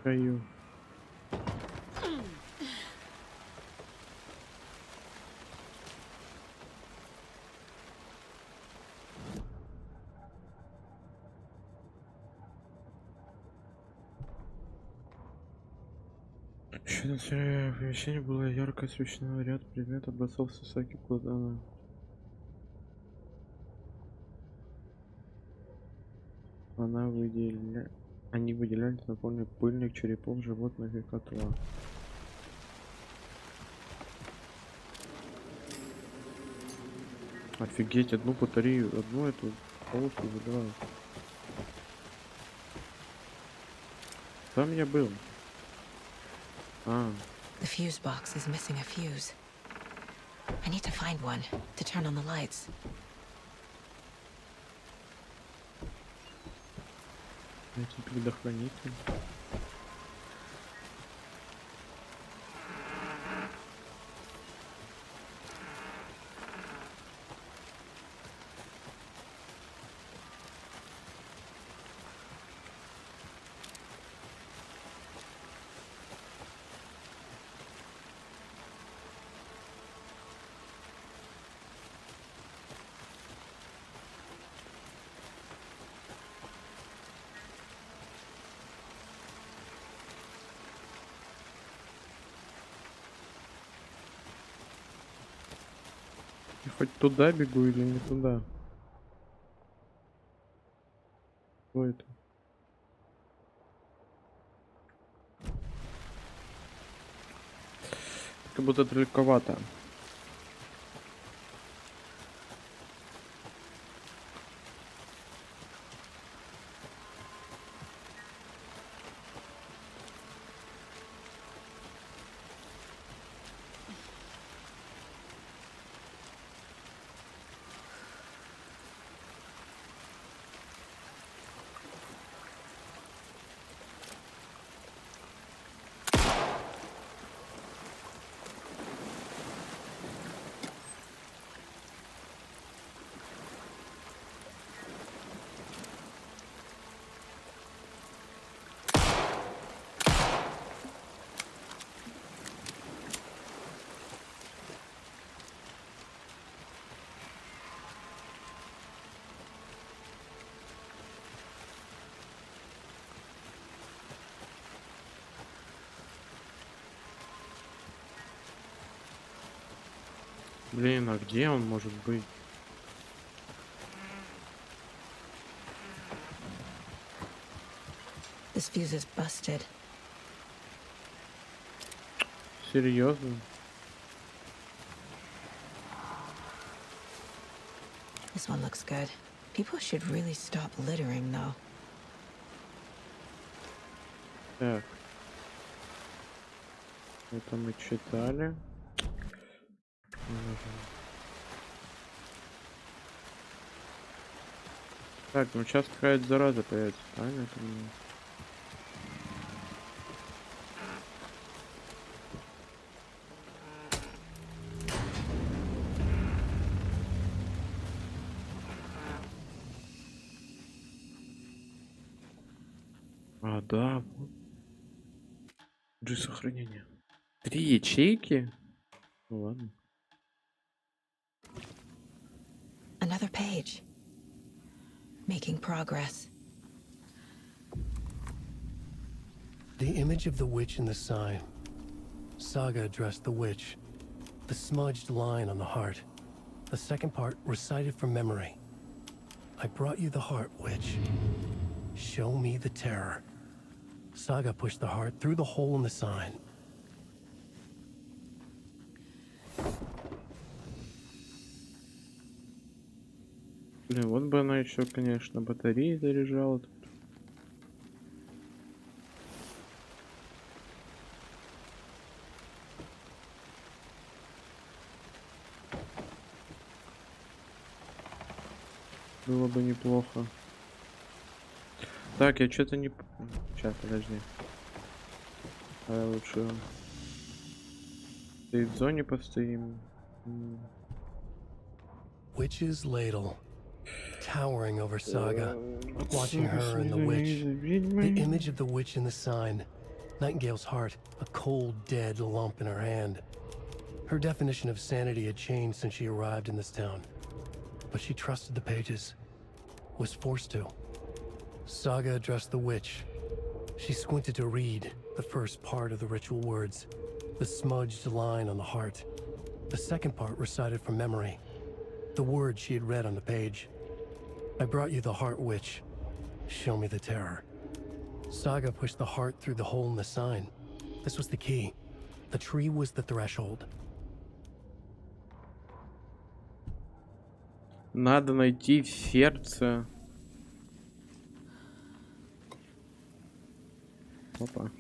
Краю. Еще на помещении было ярко освещено, ряд предметов бросался всякий куда она. Они выделялись на фоне пыльных черепов животных и котла. Офигеть, одну батарею, одну эту полки забивают. Там я был. The fuse box is missing a fuse. I need to find one to turn on the lights. Найти предохранитель. Я хоть туда бегу или не туда? Что это? Как будто далековато. Блин, а где он может быть? This fuse is busted. Серьезно? This one looks good. People should really stop littering, though. Так. Это мы читали. Так, ну сейчас какая-то зараза появится, правильно? Да. Джи сохранение. 3 ячейки? Ну ладно. Another page. Making progress. The image of the witch in the sign. Saga addressed the witch. The smudged line on the heart. The second part recited from memory. I brought you the heart, witch. Show me the terror. Saga pushed the heart through the hole in the sign. Блин, вот бы она еще, конечно, батареи заряжала. Было бы неплохо. Так, я что-то не... Сейчас, подожди. А лучше... В зоне постоим. Witch's ladle. Towering over Saga, watching her and the witch. The image of the witch in the sign. Nightingale's heart, a cold, dead lump in her hand. Her definition of sanity had changed since she arrived in this town. But she trusted the pages. Was forced to. Saga addressed the witch. She squinted to read the first part of the ritual words. The smudged line on the heart. The second part recited from memory. The words she had read on the page. I brought you the heart, witch. Show me the terror. Saga pushed the heart through the hole in the sign. This was the key. The tree was the threshold. Надо найти сердце. Опа.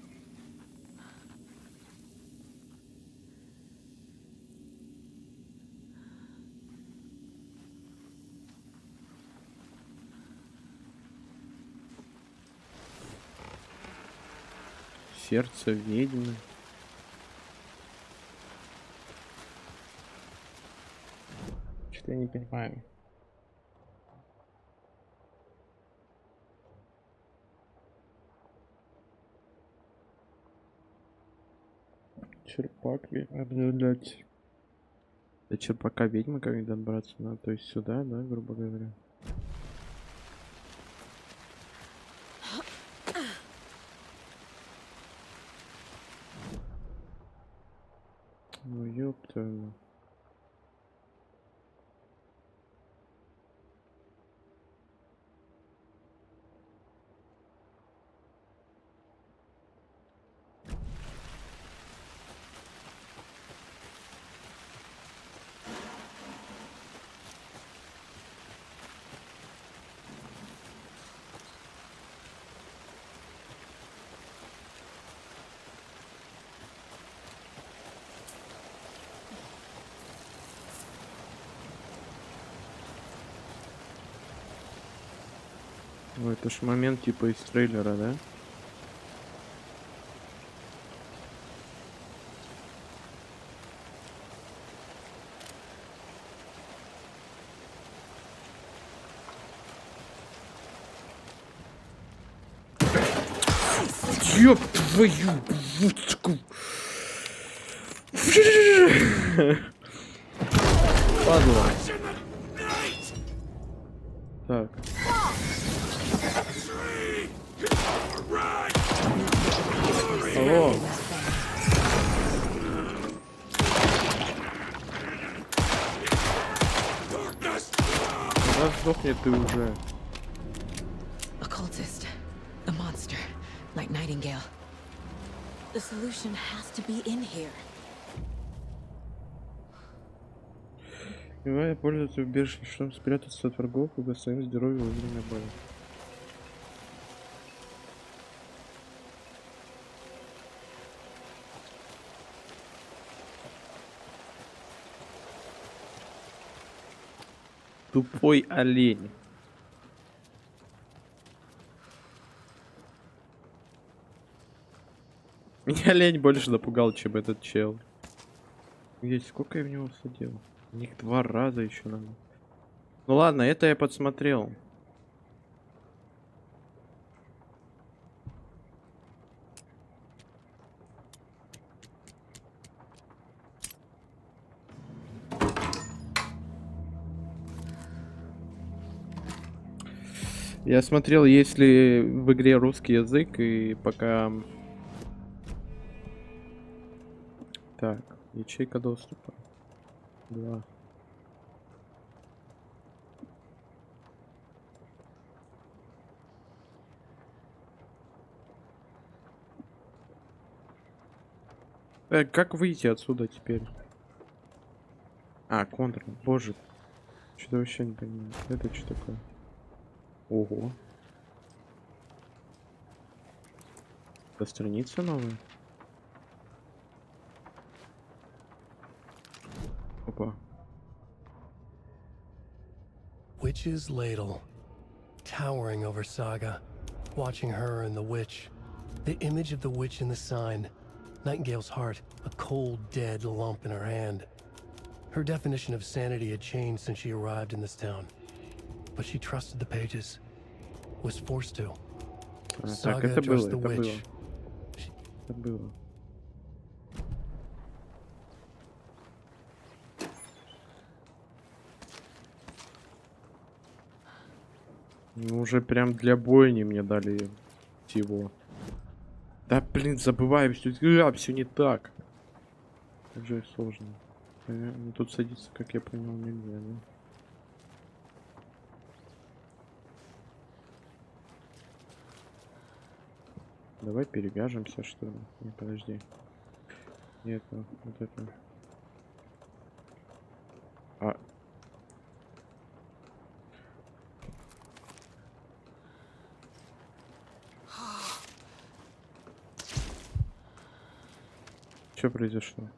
Сердце ведьмы. Что-то я не понимаю. Черпак обновлять. До черпака ведьмы как добраться надо, то есть сюда, да, грубо говоря. Ну ёпта. Ой, это ж момент типа из трейлера, да? Ёб твою вудку! Падла. Так. Алло. Да сдохни ты уже. Occultist, a monster, like Nightingale. The solution has to be in here. Успевая пользоваться убежищем, чтобы спрятаться от врагов и восстановить здоровье во время боя. Тупой олень. Меня олень больше напугал, чем этот чел. Есть, сколько я в него садил? У них 2 раза еще надо. Ну ладно, это я подсмотрел. Я смотрел, есть ли в игре русский язык, и пока... Так, ячейка доступа. 2. Как выйти отсюда теперь? А, контр. Боже. Что-то вообще не понимаю. Это что такое? Ого. Это страница новая? Опа. Witch's ladle, towering over Saga, watching her and the witch. The image of the witch in the sign. Nightingale's heart, a cold, dead lump in her hand. Her definition of sanity had changed since she arrived in this town. But she trusted the pages. Was forced to. Saga addressed the witch. Это было. Ну, уже прям для бойни мне дали его. Да, блин, забываю, все не так. Как же сложно. Ну, тут садиться, как я понял, нельзя, да? Давай перевяжемся, что ли? Не, подожди. Нет, вот это. А. Что произошло?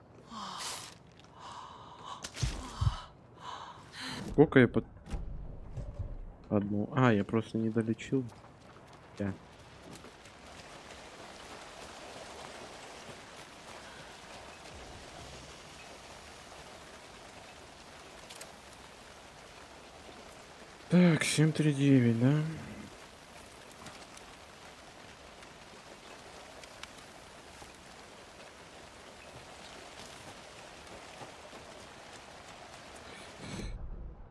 Сколько я под... Одну. А, я просто не долечил. Я. Так, 739, да?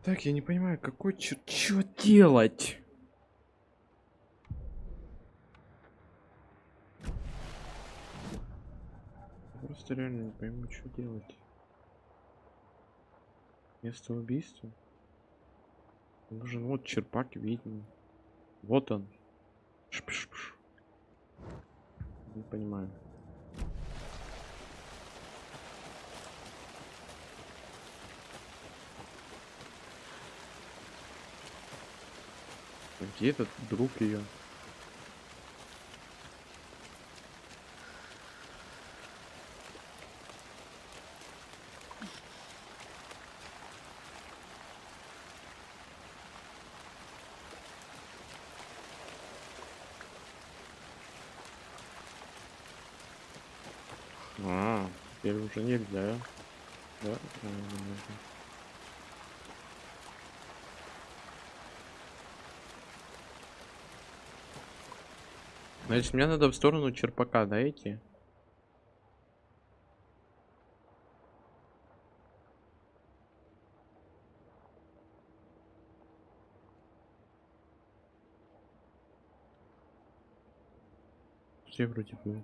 Так, я не понимаю, какой чё делать? Я просто реально не пойму, что делать. Место убийства? Нужен вот черпак ведьмы. Вот он. Шпш-шпш. Не понимаю. Где этот друг ее? А, теперь уже нельзя. Да? А, не нужно. Значит, мне надо в сторону черпака, да, идти? Все вроде бы.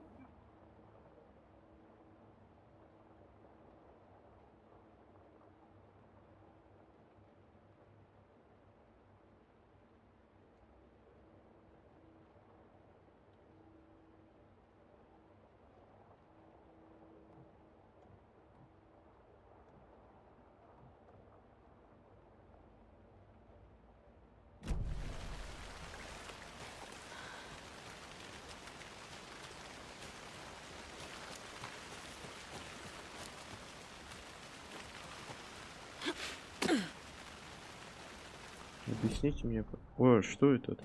Объясните мне. Ой, что это?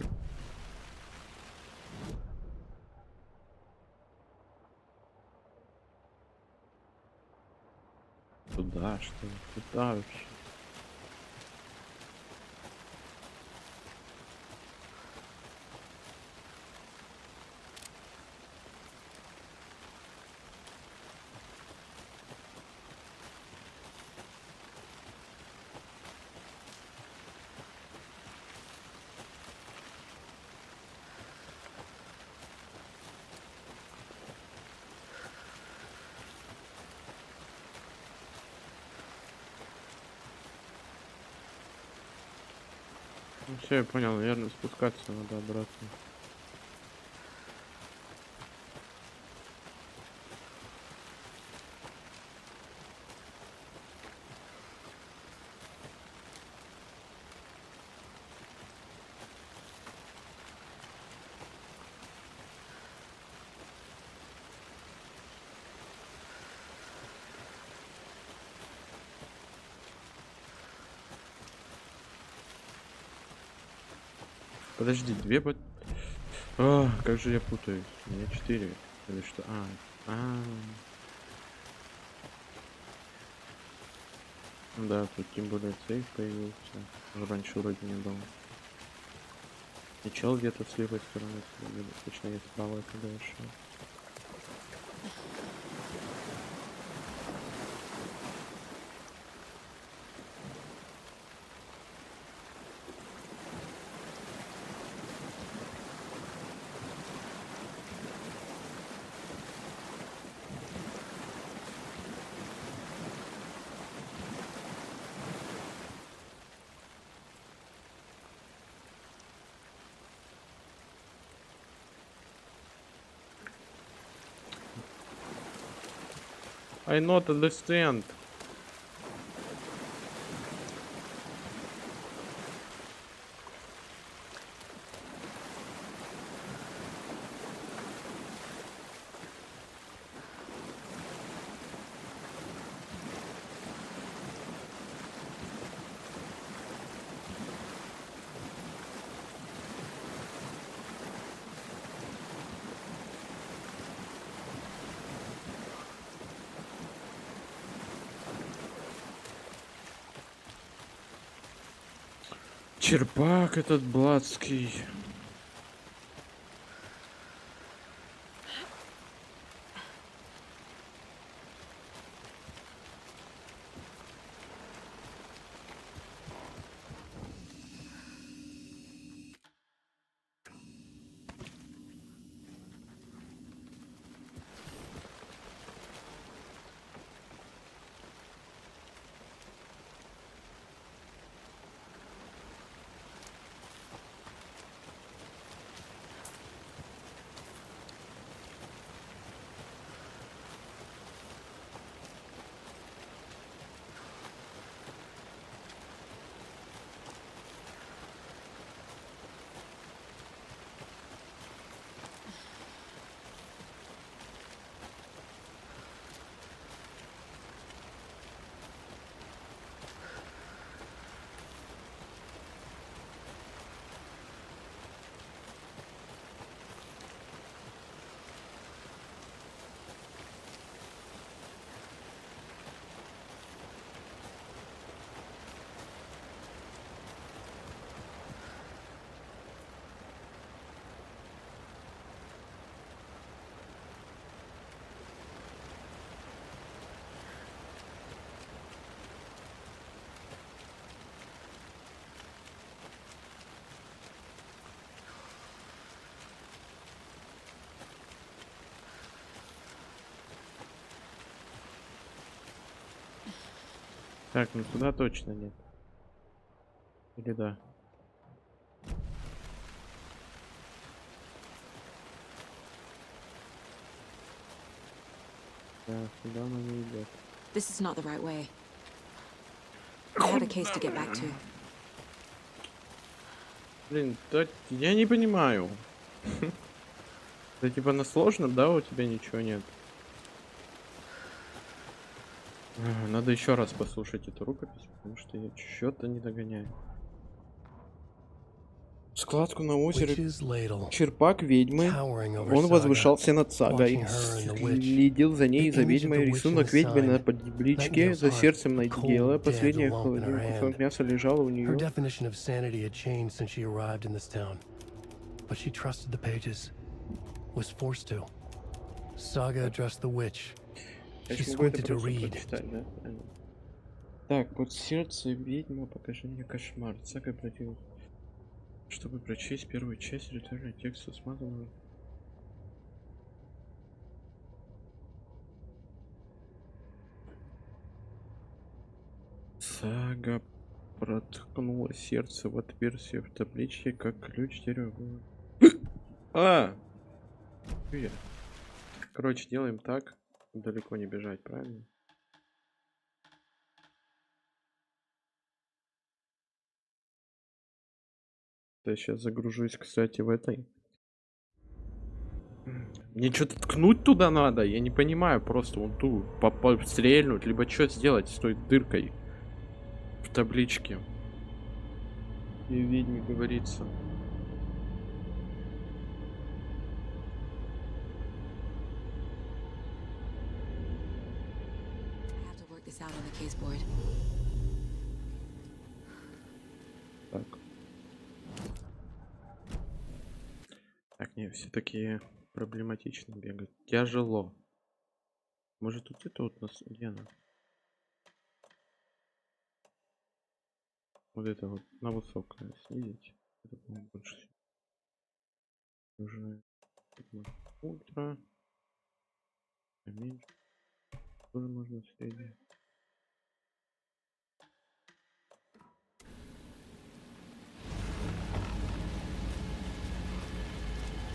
Туда, что ли? Куда вообще? Ну, все, я понял, наверное, спускаться надо обратно. Подожди, две бот... А, как же я путаюсь? У меня 4. Или что? Да, тут тем более сейф появился. Раньше вроде не было. И чел где-то с левой стороны, точно я справа это дальше. I not understand. Черпак этот блатский. Так, ну туда точно нет. Или да? Да, сюда она не идет. This is not the right way. I have a case to get back to. Блин, да, я не понимаю. Да типа на сложном, да, у тебя ничего нет. Надо еще раз послушать эту рукопись, потому что я что-то не догоняю. Складку на озере. Черпак ведьмы. Он возвышался над сагой. Следил за ней, за ведьмой. Рисунок ведьмы на табличке. За сердцем Найтингейла. Последняя холодильник кусок мяса лежала у нее. Я же могу это просто прочитать, да? Так, под сердце ведьма, покажи мне кошмар. Сага против... Чтобы прочесть первую часть, редактурный текст усматривал. Сага проткнула сердце в отверстие в табличке, как ключ дерева. Короче, делаем так. Далеко не бежать, правильно? Я сейчас загружусь, кстати, в этой. Мне что-то ткнуть туда надо, я не понимаю, просто вон ту стрельнуть, либо что сделать с той дыркой в табличке. И в ведьме говорится. Так. Так, не, все такие проблематично бегают. Тяжело. Может тут это вот нас... Где она? Вот это вот на высокое снизить. Это, по-моему, больше всего. Уже ультра. Меньше. Тоже можно среднее.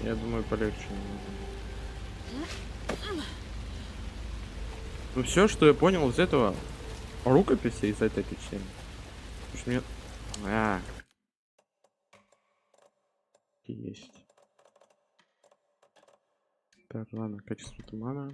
Я думаю, полегче немного. Ну все, что я понял из этого рукописи, из этой печени. Мне... Есть. Так, ладно, качество тумана.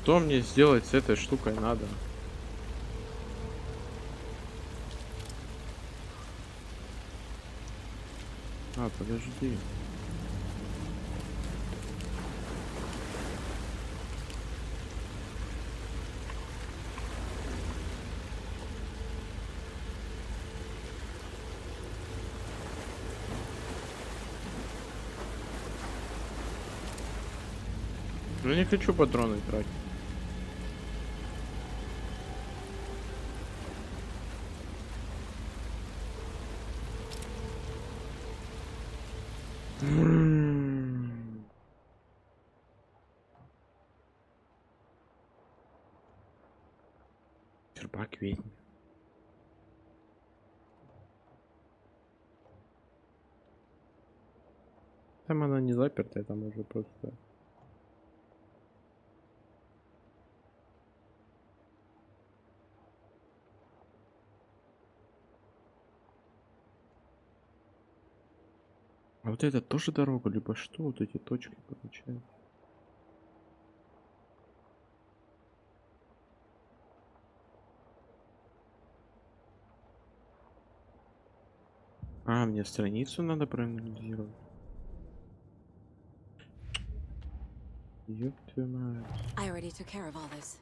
Что мне сделать с этой штукой надо? А, подожди. Я не хочу патроны тратить. Черпак ведьм. Там она не запертая, там уже просто... А вот это тоже дорога, либо что? Вот эти точки получают. А, мне страницу надо проанализировать. Ёб твою мать. I already took care of all this.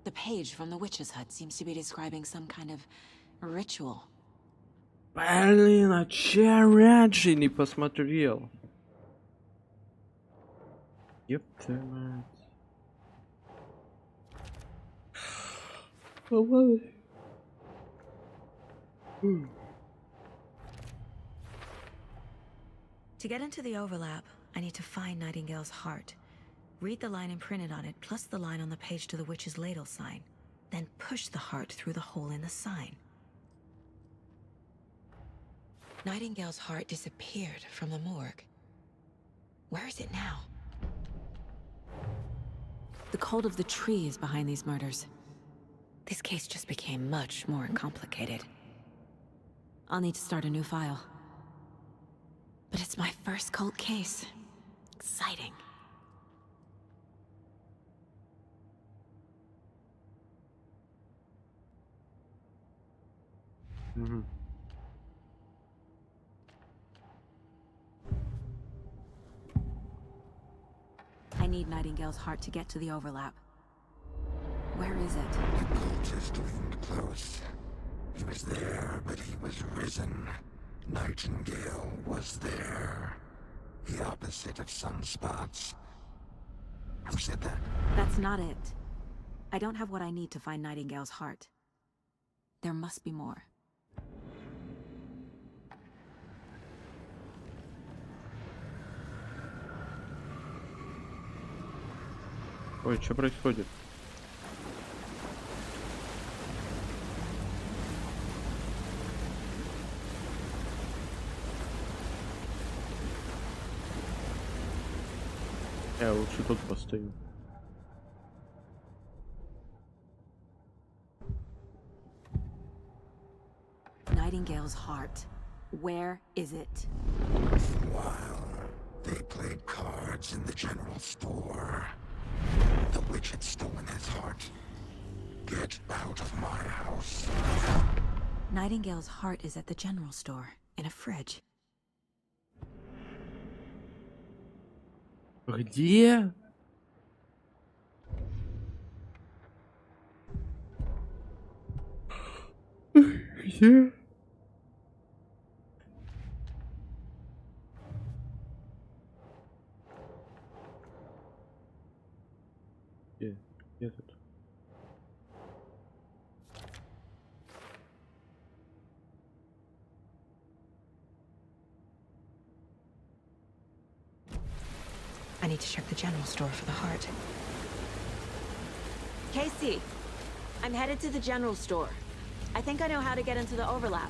The page from the witch's hut seems to be describing some kind of ritual. Блин, а че раньше не посмотрел? Ёб твою мать. To get into the overlap, I need to find Nightingale's heart. Read the line imprinted on it, plus the line on the page to the witch's ladle sign. Then push the heart through the hole in the sign. Nightingale's heart disappeared from the morgue. Where is it now? The cult of the tree is behind these murders. This case just became much more complicated. I'll need to start a new file. But it's my first cult case. Exciting. Mm-hmm. I need Nightingale's heart to get to the overlap. Where is it? The cultist leaned close. He was there, but he was risen. Nightingale was there. The opposite of sunspots. Who said that? That's not it. I don't have what I need to find Nightingale's heart. There must be more. Ой, что происходит? Я лучше тут постою. Nightingale's heart. Where is it? While they played cards in the general store, the witch had stolen his heart. Get out of my house. Nightingale's heart is at the general store, in a fridge. Где? Где? Где тут? I need to check the general store for the heart. Casey, I'm headed to the general store. I think I know how to get into the overlap.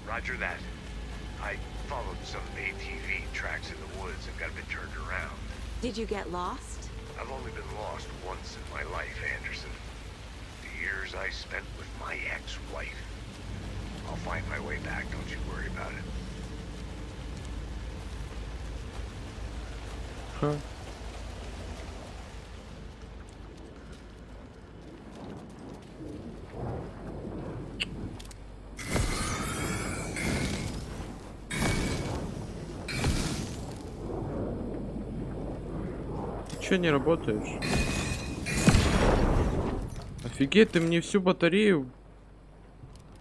Roger that. I followed some ATV tracks in the woods and got a bit turned around. Did you get lost? I've only been lost once in my life, Anderson. Do years I spent with my ex-wife. I'll find my way back, don't you worry about it. Huh. Ты чё не работаешь? Офигеть, ты мне всю батарею.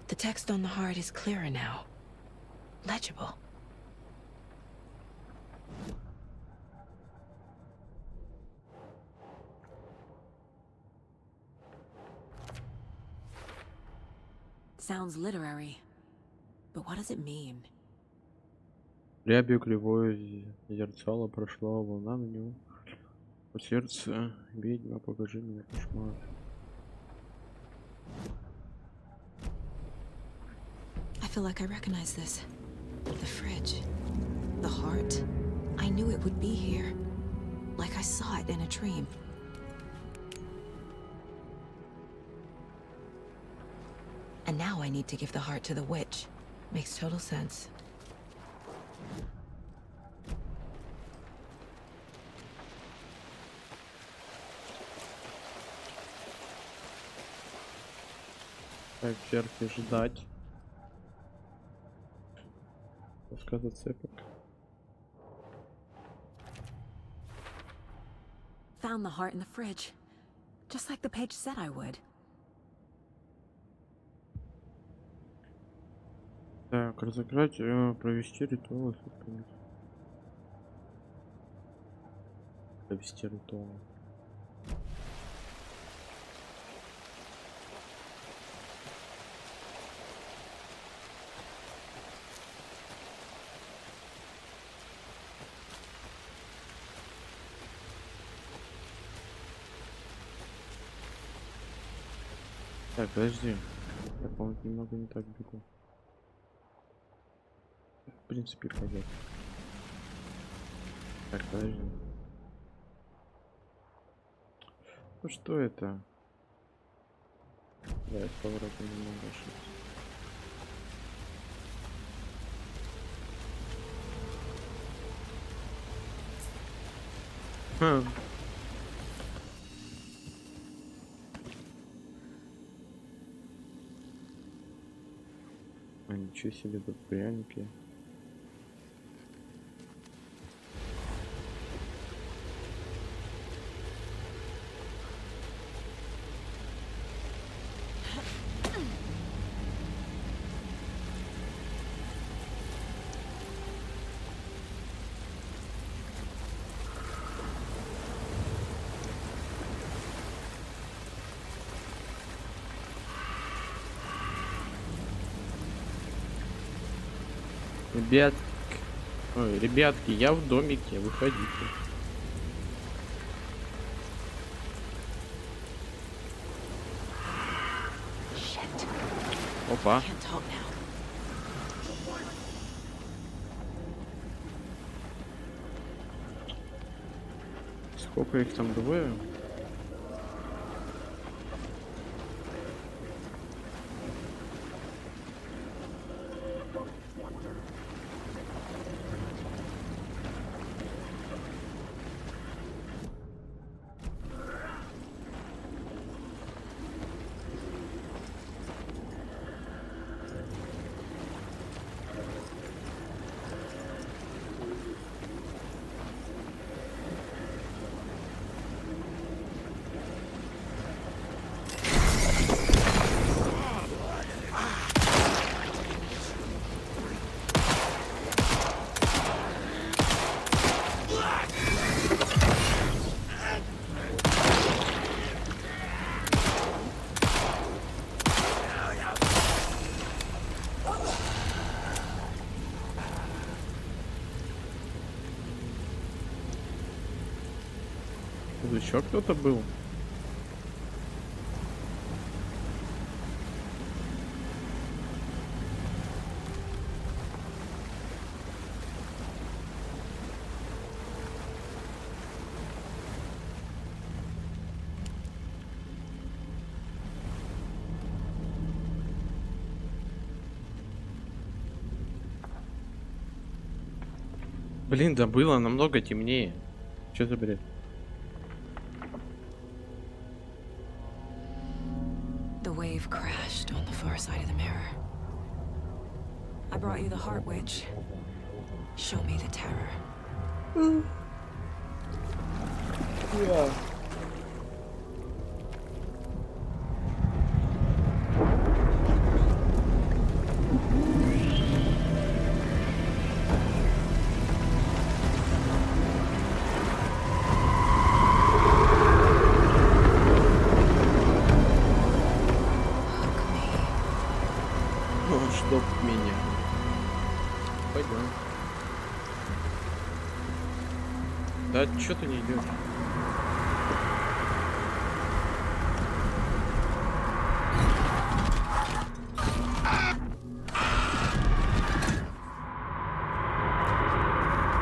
The text on the heart is clearer now. Legible. Sounds literary. But what does it mean? Рябью кривое зерцало прошла волна на него. По сердцу, ведьма, покажи мне кошмар. I feel like I recognize this. The fridge. The heart. I knew it would be here. Like I saw it in a dream. And now I need to give the heart to the witch. Makes total sense. Так, черти ждать. Пуска зацепок. Found the heart in the fridge. Just like the page said I would. Так, разыграть, провести ритуал. Провести ритуал. Так, подожди. Я, по-моему, немного не так бегу. В принципе, пойдет. Так, подожди. Ну что это? Да, я с поворотом немного ошибся. Хм. А ничего себе, тут пряники. Ребятки, я в домике, выходите. Опа. Сколько их там, двое? Тут еще кто-то был? Блин, да было намного темнее. Что за бред? The wave crashed on the far side of the mirror. I brought you the heart witch. Show me the terror. Yeah. Чтоб меня. Пойдем. Да что ты не идешь?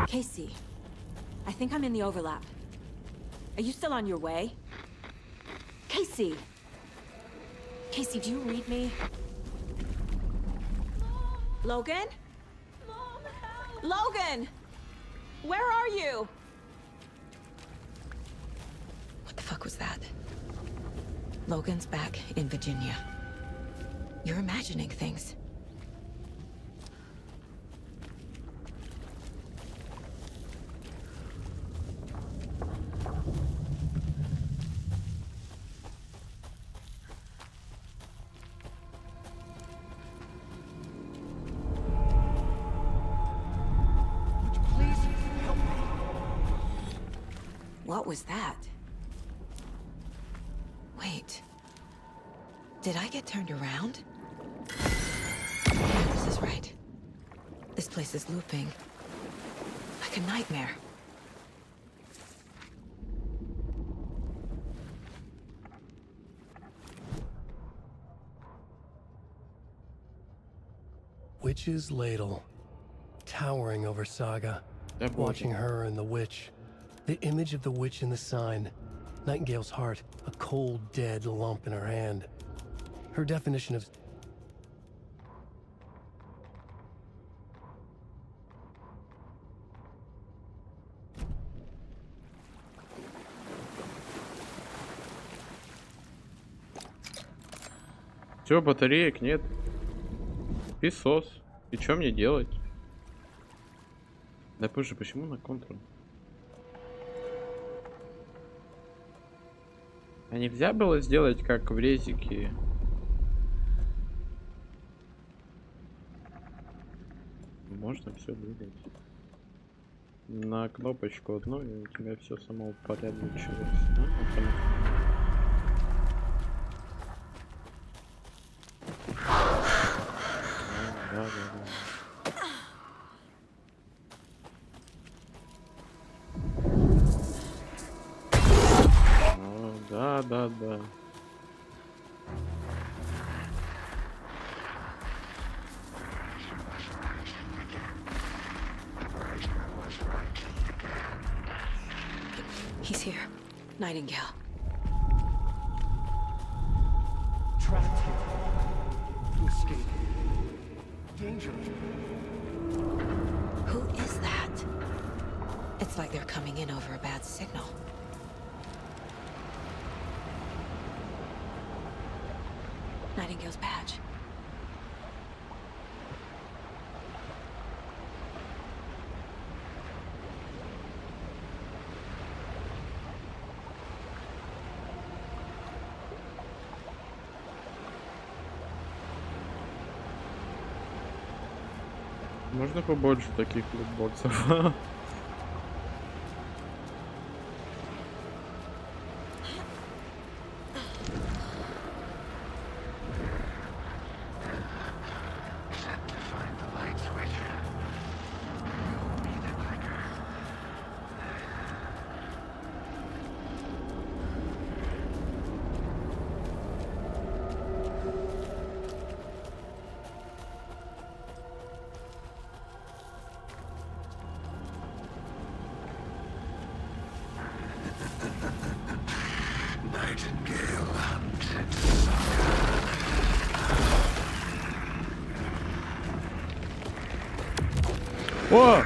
Casey, I think I'm in the overlap. Are you still on your way? Casey! Casey, do you read me? Logan? Mom, help! Logan! Where are you? What the fuck was that? Logan's back in Virginia. You're imagining things. What was that? Wait. Did I get turned around? Yeah, this is right. This place is looping. Like a nightmare. Witch's ladle, towering over Saga, watching her and the witch. The image of the witch in the sign, Nightingale's heart, a cold, dead lump in her hand. Her definition of... Все, батареек нет. Песос. И что мне делать? Да позже, почему на контрол? А нельзя было сделать как в резике? Можно все двигать. На кнопочку одну, и у тебя все самоупорядочивается. Да. Да. He's here. Nightingale. Trapped here. To escape. Danger. Who is that? It's like they're coming in over a bad signal. Nightingale's badge. Можно побольше таких лутбоксов. О!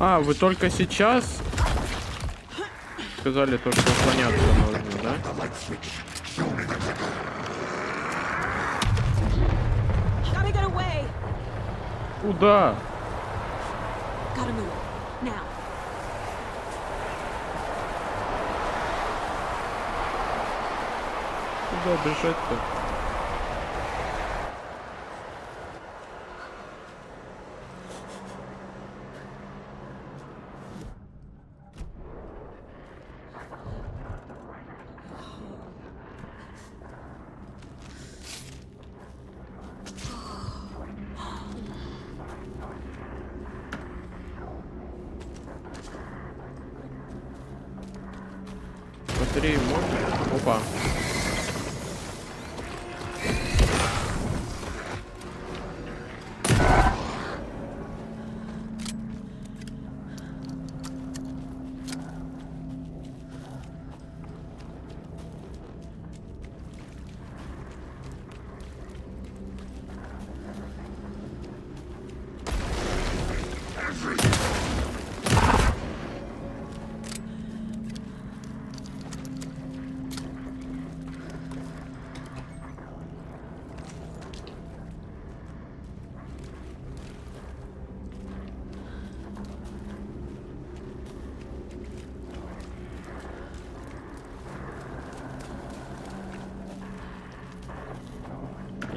А, вы только сейчас сказали, только уклоняться можно, да? Куда? Куда бежать-то? Батареи можно? Опа.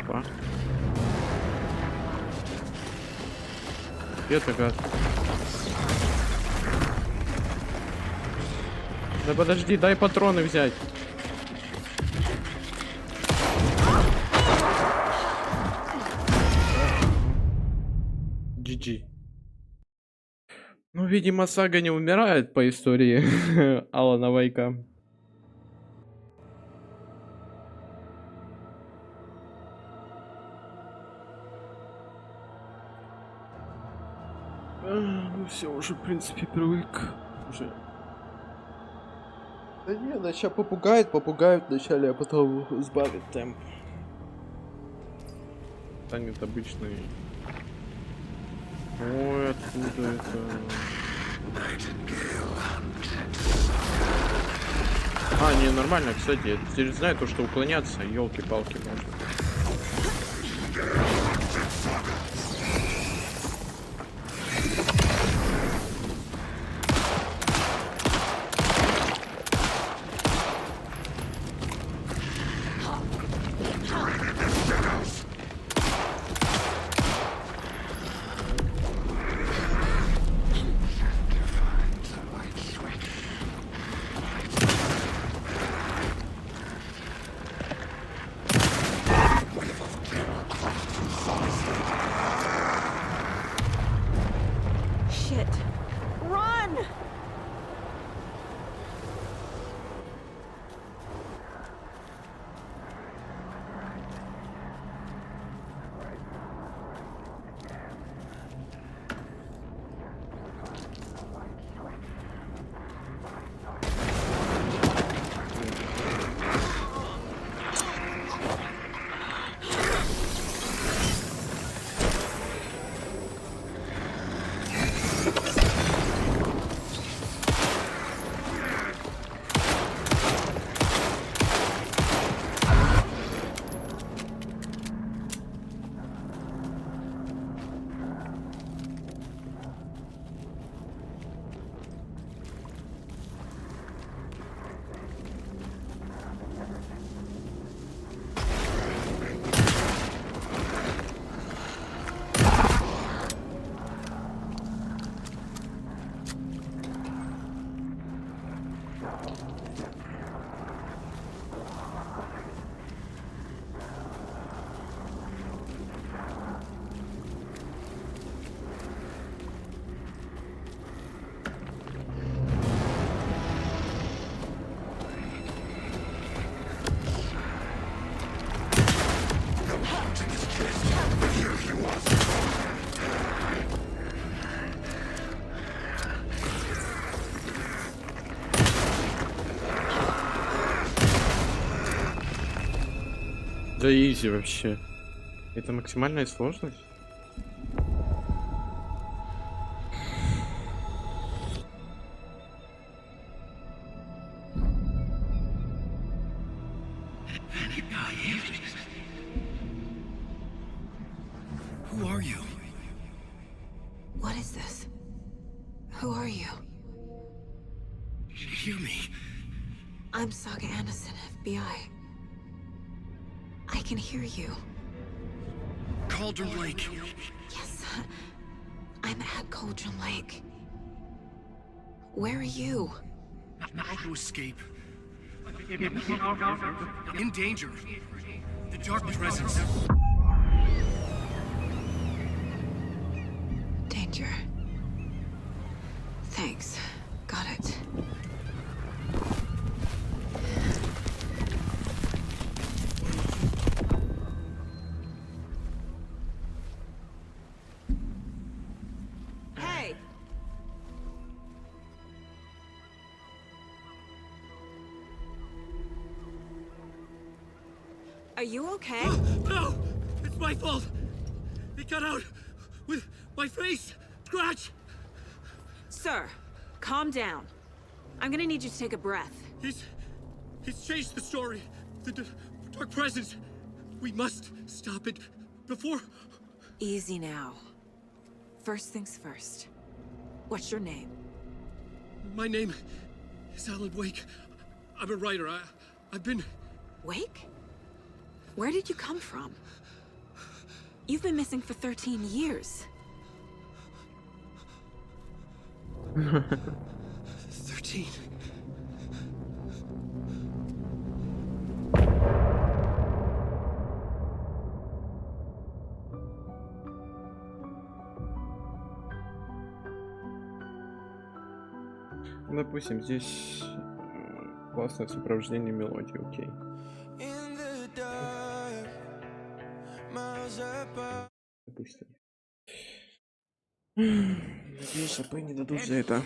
Опа. Где-то гад. Да подожди, дай патроны взять. GG. Ну, видимо, сага не умирает по истории Алана Уэйка. Ну все, уже в принципе привык. Уже. Да не, начал попугают вначале, а потом сбавит темп. Станет обычный. Ой, откуда это? А, не, нормально, кстати. Я теперь знаю то, что уклоняться, елки-палки можно. Да изи вообще. Это максимальная сложность? Who are you? What is this? Who are you? Hear me. I'm Sagу Андерсон, FBI. I can hear you. Cauldron Lake. Yes, I'm at Cauldron Lake. Where are you? How to escape. In danger. The dark presence. Danger. Thanks. Got it. Hey! Are you okay? No! It's my fault! They got out with my face! Scratch! Sir, calm down. I'm gonna need you to take a breath. He's changed the story. The dark presence. We must stop it before... Easy now. First things first. What's your name? My name is Alan Wake. I'm a writer. I've been... Wake? Where did you come from? You've been missing for 13 years. 13. Допустим, здесь классное сопровождение мелодии, окей. Допустим. Надеюсь, АП не дадут за это.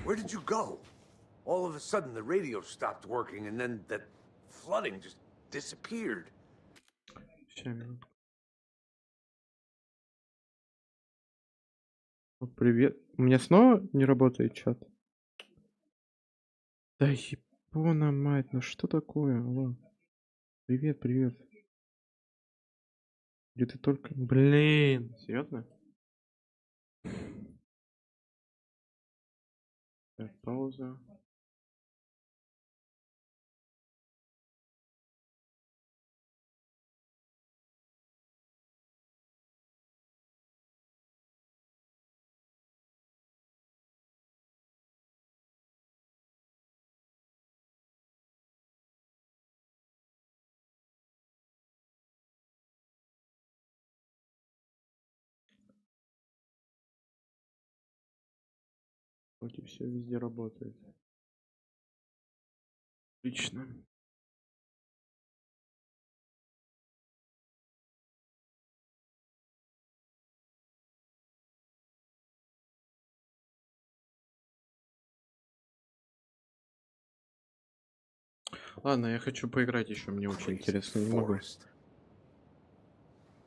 Where did you go? All of a sudden the radio stopped working and then that flooding just disappeared. Сейчас, минутку. Привет. У меня снова не работает чат. Да ебана мать, ну что такое? Алло. Привет, привет. Где ты только... Блин, серьезно? Так, пауза. Вроде все везде работает. Отлично. Ладно, я хочу поиграть еще, мне очень интересно, не могу.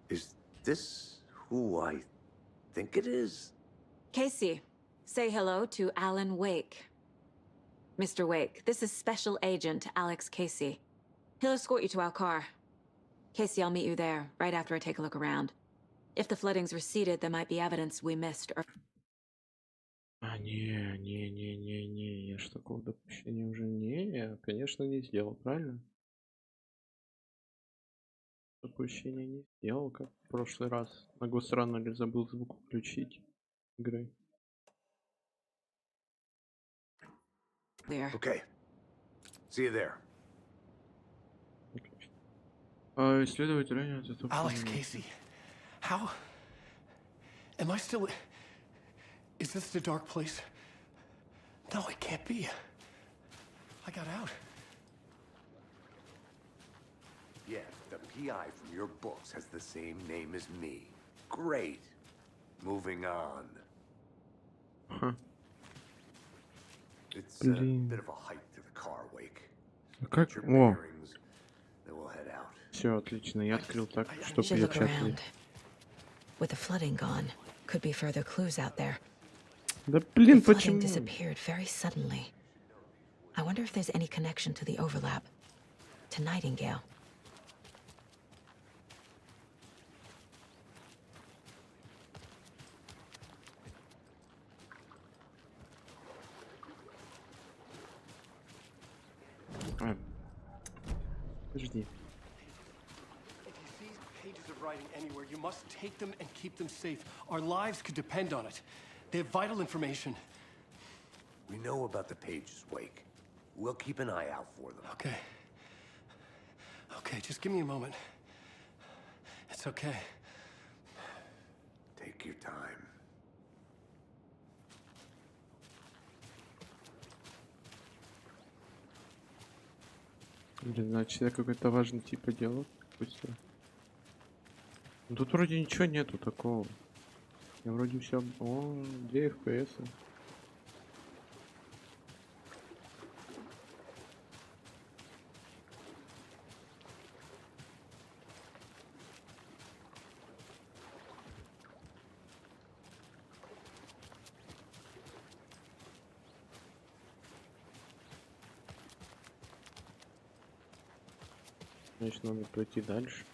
Is this who I think it is? Casey, say hello to Alan Wake. Mr. Wake, this is Special Agent Alex Casey. He'll escort you to our car. Casey, I'll meet you there, right after I take a look around. If the flooding's receded, there might be evidence we missed or... А, не, я ж такого допущения уже не, конечно, не сделал, правильно? Допущение не сделал, как в прошлый раз. На госраннере забыл звук включить игры. Okay. See you there. Исследователь ранее Alex Casey, how... Am I still... Is this the dark place? No, it can't be. I got out. Yeah, the PI from your books has the same name as me. Great. Moving on. Huh. It's a bit of a hike to the car, Wake. Как? Get your О, bearings, then we'll head out. все отлично. Я открыл так, чтобы Should я look чат around. With the flooding gone, could be further clues out there. Да блин, The flooding почему? disappeared very suddenly. I wonder if there's any connection to the overlap. To Nightingale. Подожди. If you see pages of writing anywhere, you must take them and keep them safe. Our lives could depend on it. They have vital information. We know about the pages, Wake. We'll keep an eye out for them. Okay. Okay, just give me a moment. It's okay. Take your time. Блин, значит, это какой-то важный типа дело. Быстро. Ну, тут вроде ничего нету такого. Я вроде все... О, 2 FPS. Значит, надо пройти дальше.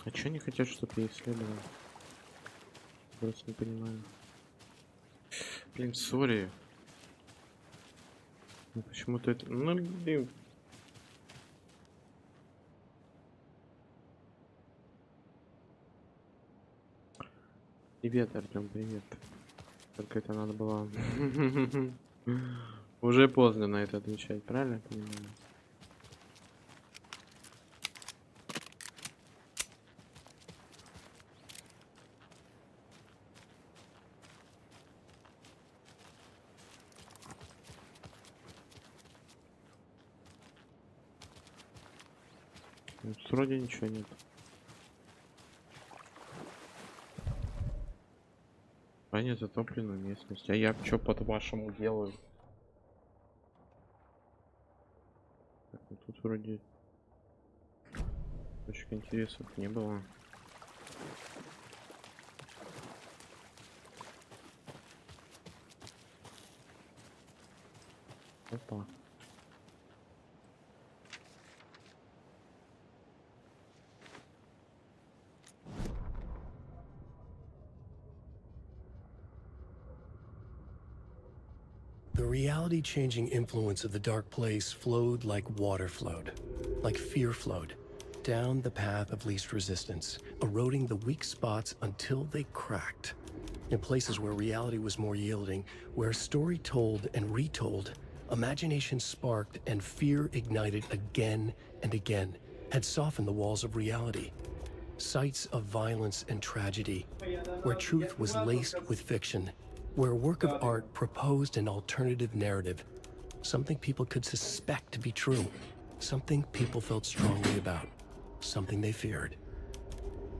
А чё они хотят, чтобы я исследовал? Просто не понимаю. Блин, сори. Ну почему-то это... Ну, блин. Привет, Артём, привет. Только это надо было... Уже поздно на это отвечать, правильно я понимаю? Тут вроде ничего нет. Ранее затопленную местность. А я что по-вашему делаю? Так, ну тут вроде точек интересов не было. Опа. The reality-changing influence of the dark place flowed like water flowed, like fear flowed, down the path of least resistance, eroding the weak spots until they cracked. In places where reality was more yielding, where story told and retold, imagination sparked and fear ignited again and again, had softened the walls of reality. Sites of violence and tragedy, where truth was laced with fiction, where a work of art proposed an alternative narrative, something people could suspect to be true, something people felt strongly about, something they feared.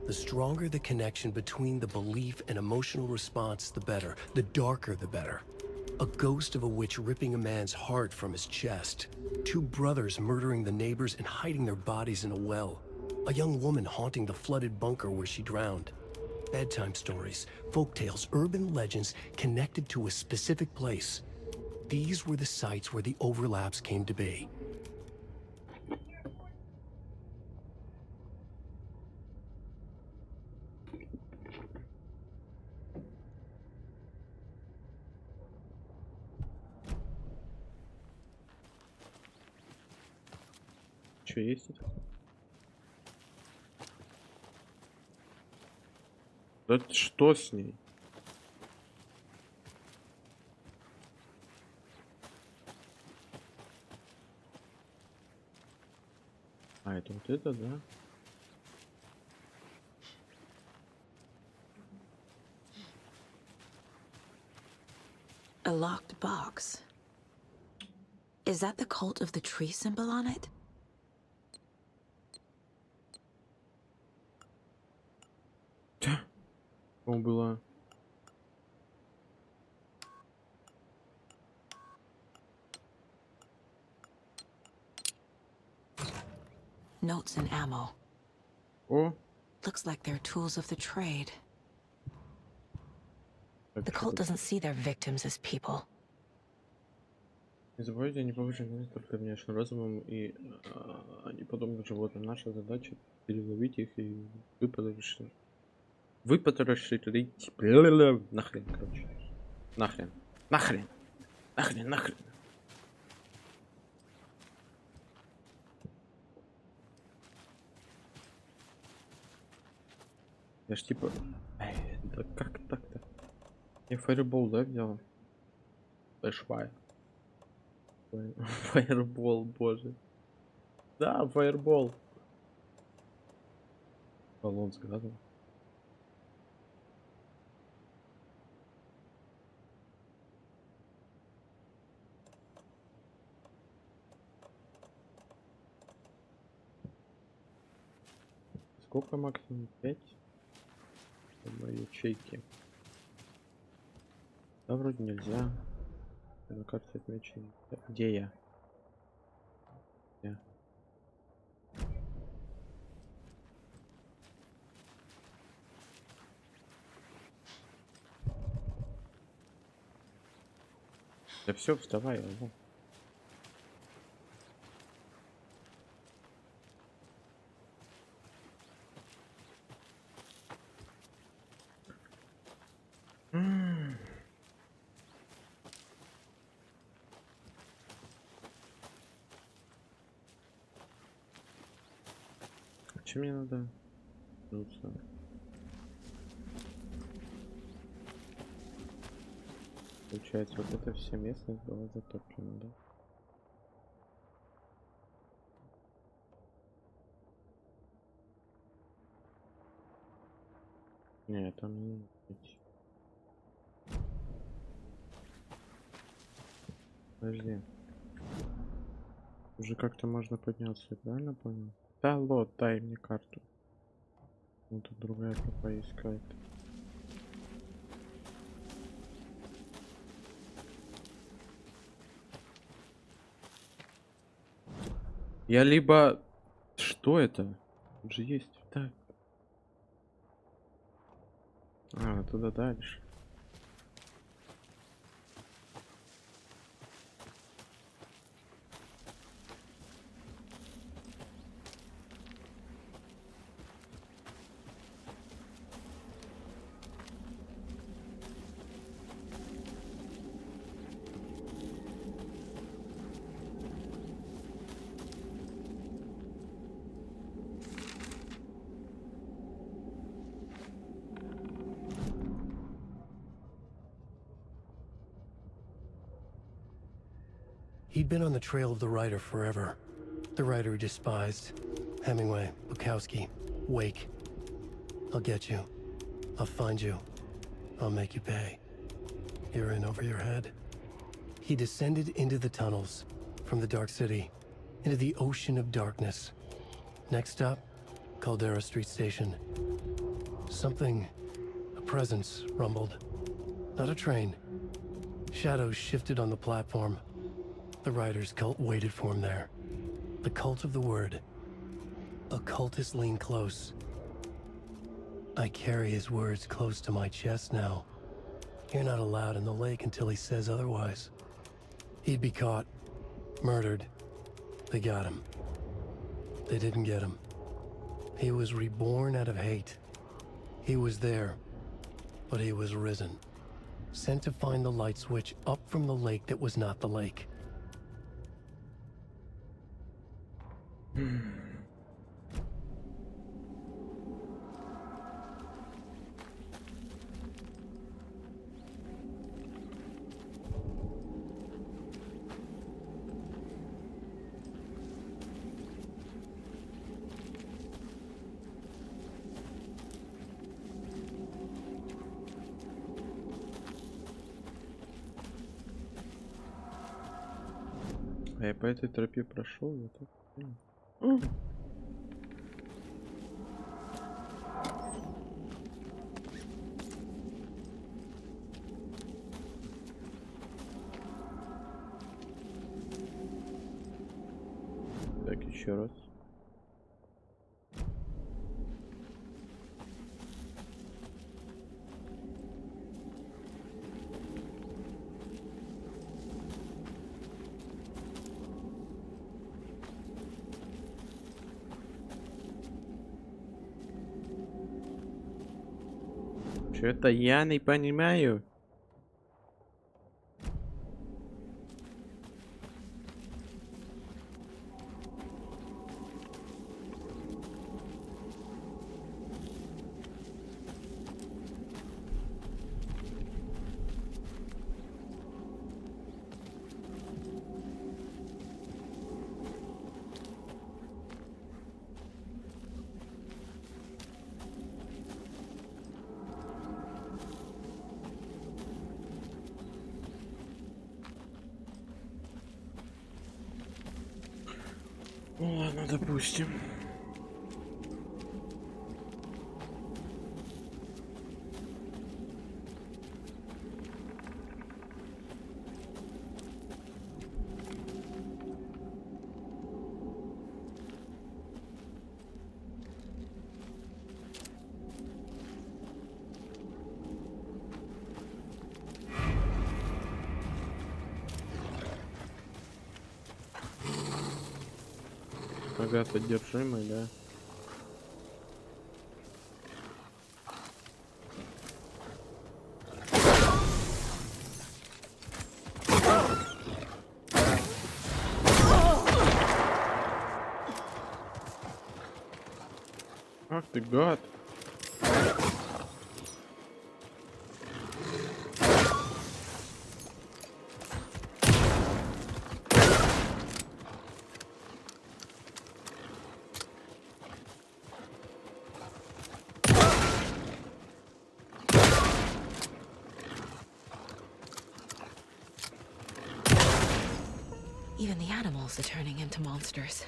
The stronger the connection between the belief and emotional response, the better. The darker, the better. A ghost of a witch ripping a man's heart from his chest. 2 brothers murdering the neighbors and hiding their bodies in a well. A young woman haunting the flooded bunker where she drowned. Bedtime stories, folktales, urban legends connected to a specific place. These were the sites where the overlaps came to be. Что есть это? Да что с ней? А, это вот это, да? A locked box. Is that the cult of the tree symbol on it? Было. Notes and ammo. О. Looks like they're tools of the trade. The cult doesn't see their victims as people. Не забывайте, они похожи только внешне разумом и они подобны животным. Наша задача переловить их и выпотрошить. Нахрен, короче. Нахрен. Я ж типа... да как так-то? Я фаербол, да, взял? Флешфайр. Фаербол, боже. Да, фаербол. Баллон с газом. Сколько максимум? 5? Ячейки. Да, вроде нельзя. На карте отмечено. Где я? Да все, вставай, ага. Чем мне надо? Получается, вот это вся местность была затоплена, да? Нет, там не надо идти. Подожди. Уже как-то можно подняться, я правильно понял? Да, лот, дай мне карту. Вот тут другая тупа искать. Я либо... Что это? Тут же есть. Так. А, туда дальше. He'd been on the trail of the writer forever. The writer he despised. Hemingway, Bukowski, Wake. I'll get you. I'll find you. I'll make you pay. You're in over your head. He descended into the tunnels, from the Dark City, into the ocean of darkness. Next stop, Caldera Street Station. Something, a presence, rumbled. Not a train. Shadows shifted on the platform. The writer's cult waited for him there. The cult of the word. Occultists lean close. I carry his words close to my chest now. You're not allowed in the lake until he says otherwise. He'd be caught, murdered. They got him. They didn't get him. He was reborn out of hate. He was there, but he was risen. Sent to find the light switch up from the lake that was not the lake. А я по этой тропе прошел, я так понял. Так, еще раз. Что-то я не понимаю. Ну ладно, допустим. Ага, содержимое, да. Ах ты гад. Even the animals are turning into monsters.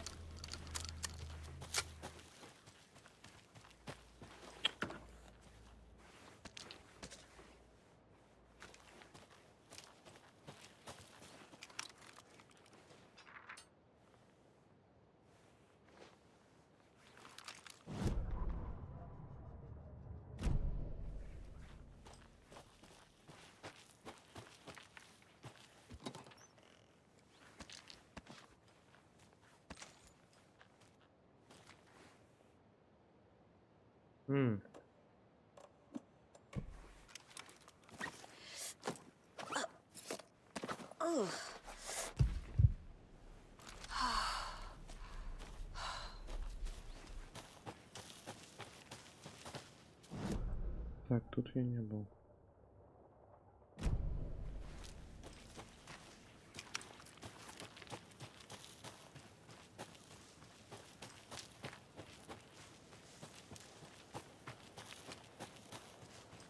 Так, тут я не был.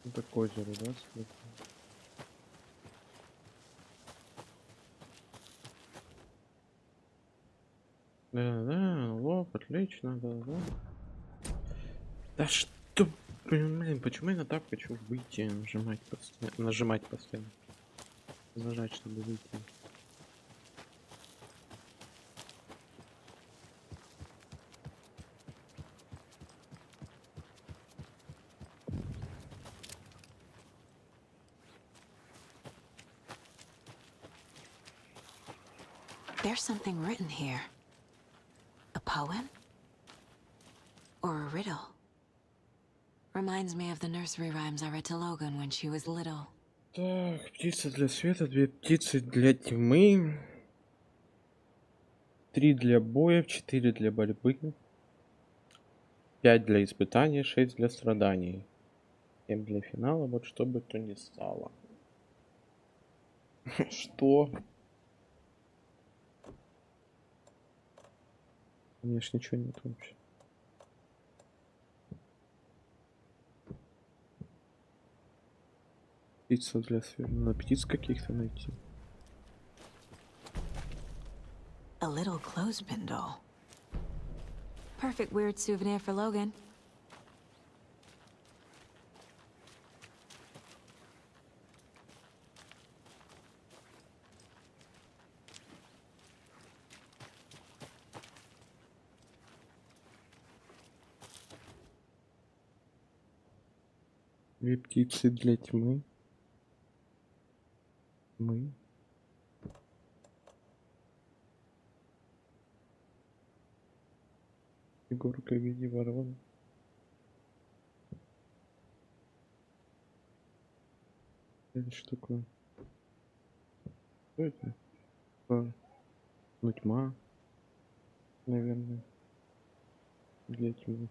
Это к озеру, да, сверху? Да, лоб, отлично, да. Да что, блин, почему я на так хочу выйти, нажимать постоянно, нажать, чтобы выйти. There's something written here. A poem? Or a riddle? Reminds me of the nursery rhymes I read to Logan when she was little. Так, птица для света, 2 птицы для тьмы, 3 для боя, 4 для борьбы, 5 для испытания, 6 для страданий, 7 для финала, вот что бы то ни стало. Что? Конечно, ничего нет вообще. Птица для света. Надо птиц каких-то найти. A little clothespin doll. Perfect weird souvenir for Logan. Две птицы для тьмы. Мы. Фигурка в виде ворон. Это что такое? Что это? Ну, тьма. Наверное. Для тьмы.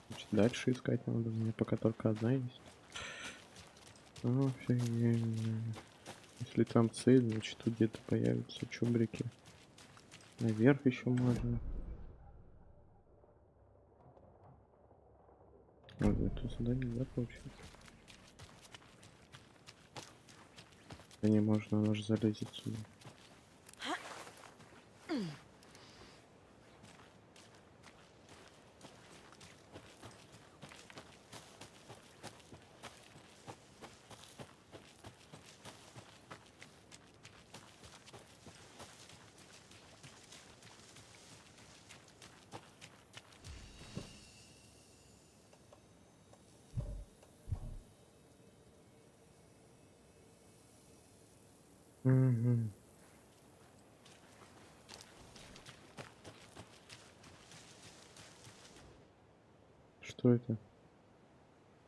Значит, дальше искать надо. У меня пока только одна есть. Офигенно. Если там цель, значит тут где-то появятся чубрики. Наверх еще можно. Вот это сюда нельзя, получается. Да не можно, оно же залезет сюда. Угу. Что это?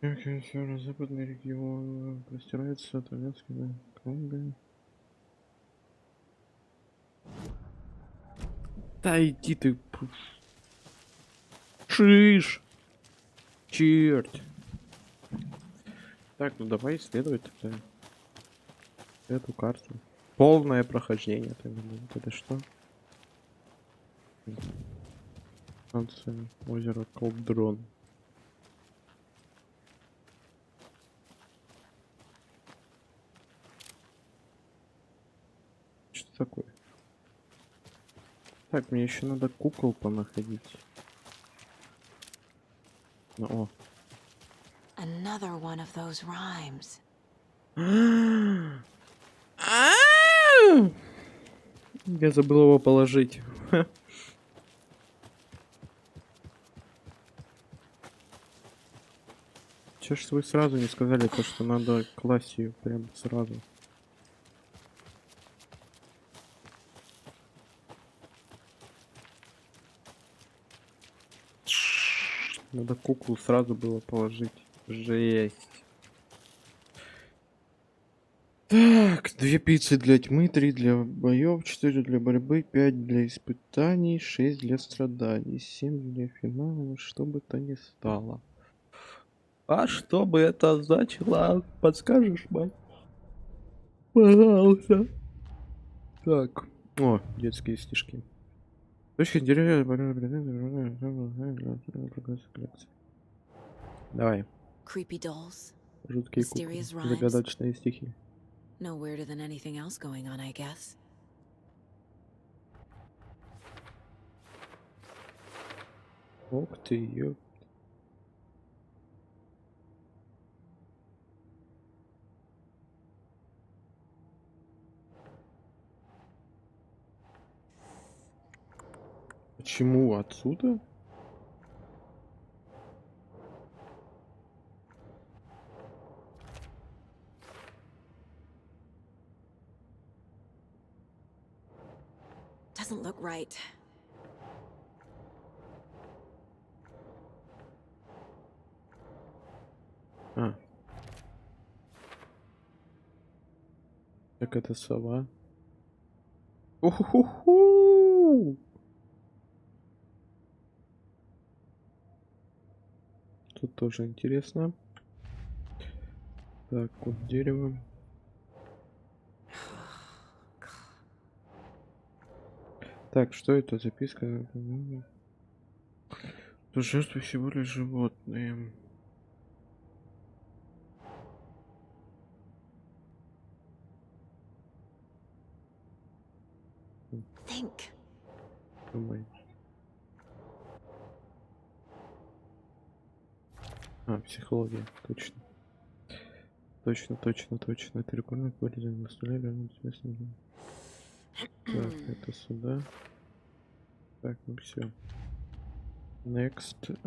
Северо-западный регион простирается от Итальянского круга. Да иди ты. Шиш! Черт! Так, ну давай исследовать тогда эту карту. Полное прохождение тогда будет. Это что? Станция озера Колдрон. Что такое? Так, мне еще надо кукол понаходить. Ну, о. Another one of those rhymes. Я забыл его положить. Чё ж вы сразу не сказали то, что надо класть ее прям сразу? Надо куклу сразу было положить. Жесть. Так, 2 пиццы для тьмы, 3 для боев, 4 для борьбы, 5 для испытаний, 6 для страданий, 7 для финала, что бы то ни стало. А что бы это значило? Подскажешь, мать? Пожалуйста. Так. О, детские стишки. Точки деревья. Давай. Creepy dolls. Жуткие куклы. Загадочные стихи. No weirder than anything else going on, I guess. Ух ты, ёп. Почему отсюда? Doesn't look right. А. Так это сова. Уху-ху-ху! Тут тоже интересно. Так, вот дерево. Так, что это? Записка? То жертвы всего лишь животные. Think. Думай. А, психология, точно. Точно. Это рекордное поведение на столе, рядом с местным. Так, это сюда. Так, ну все. Next.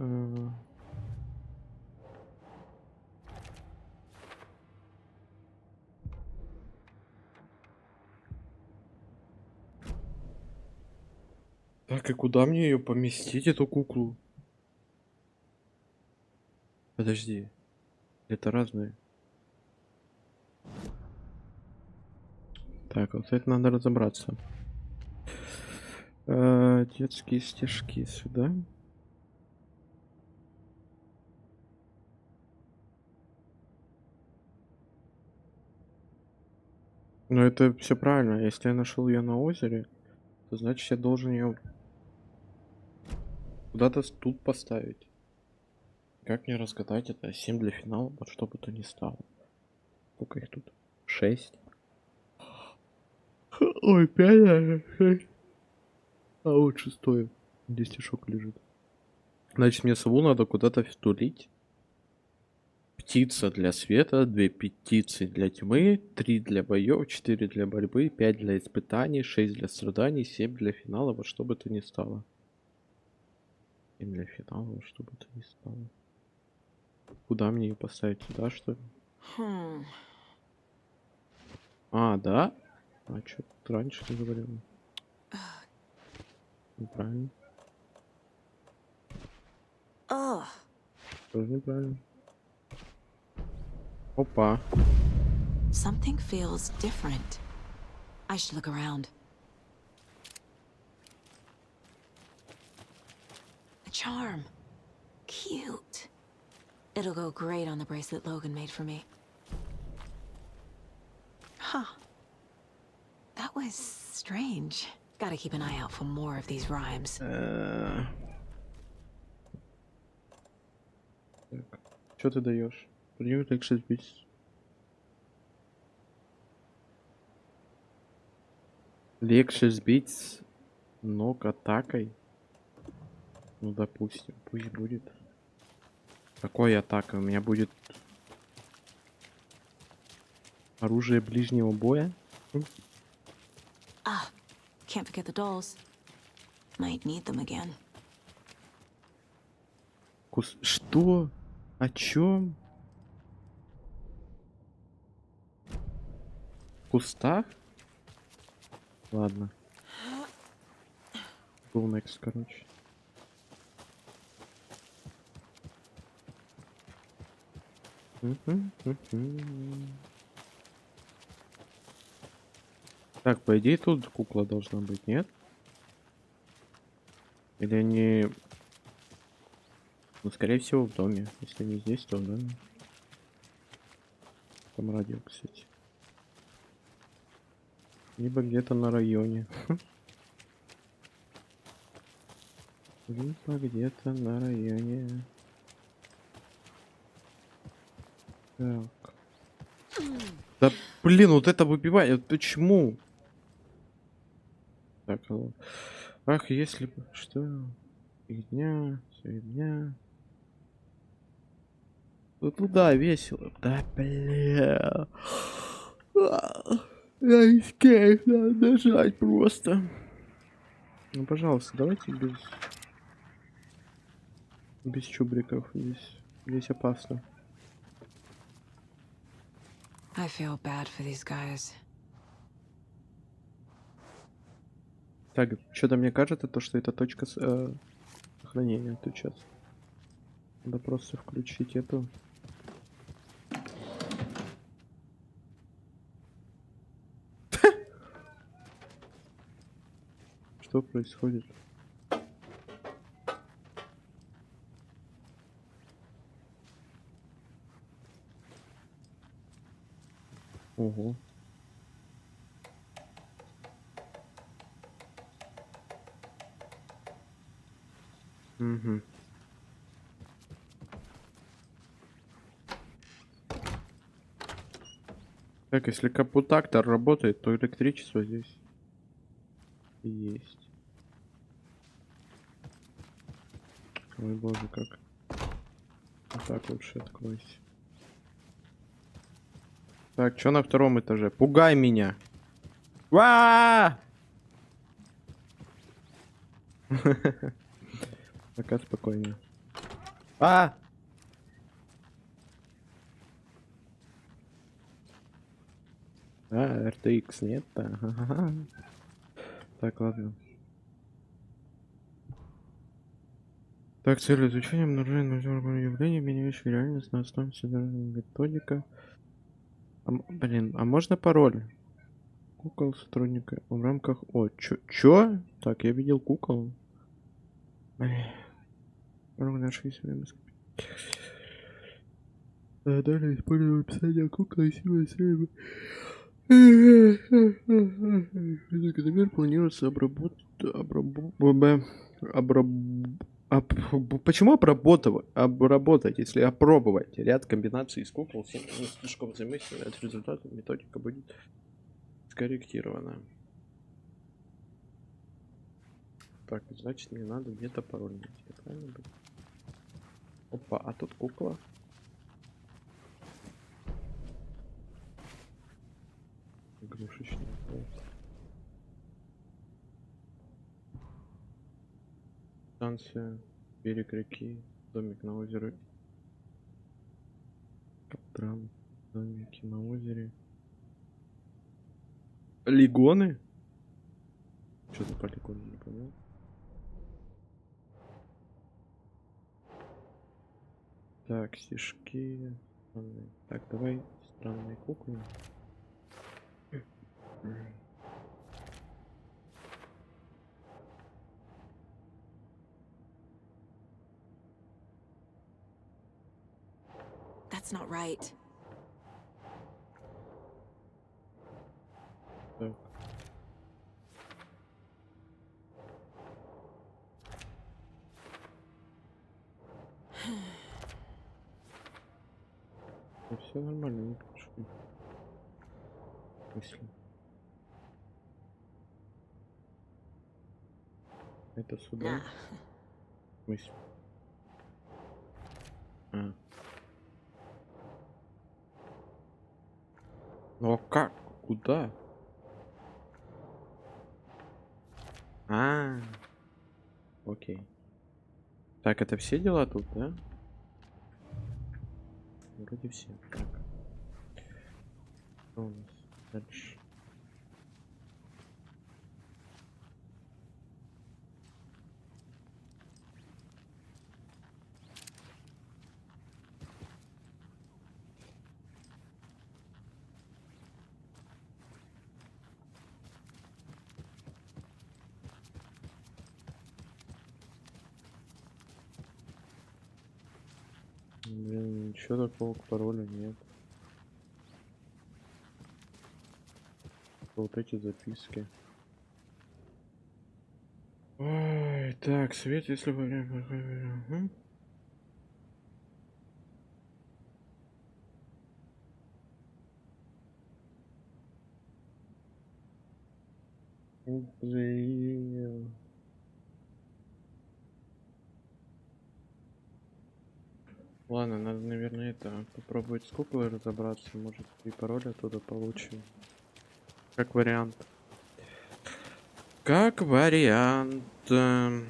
Так, и куда мне ее поместить, эту куклу? Подожди. Это разные. Так, вот это надо разобраться. Детские стишки сюда. Но это все правильно. Если я нашел ее на озере, то значит я должен ее куда-то тут поставить. Как мне разгадать это? 7 для финала, вот что бы то ни стало. Сколько их тут? 6. Ой, 5, 6. А вот 6. Где стишок лежит. Значит, мне сову надо куда-то втулить. Птица для света, 2 птицы для тьмы, 3 для боев, 4 для борьбы, 5 для испытаний, 6 для страданий, 7 для финала, во что бы то ни стало. 7 для финала, во что бы то ни стало. Куда мне ее поставить? Сюда, что ли? А, да? А что тут раньше не говорил? Неправильно. Тоже неправильно. Опа. Something feels different. I should look around. A charm. Cute. It'll go great on the bracelet Logan made for me. Huh. That was strange. Gotta keep an eye out for more of these rhymes. Что ты даешь? Прием легче сбить. Легче сбить с ног атакой? Ну, допустим, пусть будет. Какой атакой? У меня будет оружие ближнего боя? Ah, can't forget the dolls. Might need them again. Что? О чем? В кустах? Ладно. Go next, короче. Так, по идее тут кукла должна быть, нет? Или они... Ну, скорее всего, в доме. Если не здесь, то в доме. Там радио, кстати. Либо где-то на районе. Либо где-то на районе. Так. Да, блин, вот это выбивает. Почему? Так, ах, если бы... Что? Фигня, фигня. Ну туда весело. Да, бля. Я escape, надо нажать просто. Ну, пожалуйста, давайте без чубриков. Здесь опасно. I feel bad for these guys. Так, что-то мне кажется, то, что это точка сохранения тут сейчас. Надо просто включить эту. Что происходит? Ого. Угу. Так, если капутактор работает, то электричество здесь Есть. Ой, боже, как. Вот так лучше откройся. Так, что на втором этаже? Пугай меня. Пока спокойно. RTX нет, да? Так, ладно. Так, цель изучения обнаружения явления, меняющих реальность на основе содержания методика. Блин, а можно пароль? Кукол сотрудника в рамках... О, чё? Так, я видел кукол. Блин. Далее используем описание кукол и силы срыва. Например, планируется почему обработать, если опробовать ряд комбинаций из кукол, слишком замысленно, от результата методика будет скорректирована. Так, значит, мне надо где-то пароль найти, правильно? Опа, а тут кукла. Игрушечный пол. Станция, берег реки, домик на озере. Каптран, домики на озере. Полигоны? Что за полигоны, не понял? Так, стишки. Так, давай странные куклы. That's not right. Так. Ну, все нормально, не пошли. Мысли. Это сюда? Мысль. Ну а как? Куда? Окей. Так, это все дела тут, да? Вроде все. Так. Что у нас дальше? Блин, ничего такого к паролю нет. Вот эти записки. Ой, так, свет, если вы... Ладно, надо, наверное, это попробовать с куклой разобраться. Может, и пароль оттуда получим. Как вариант. Как вариант. Так,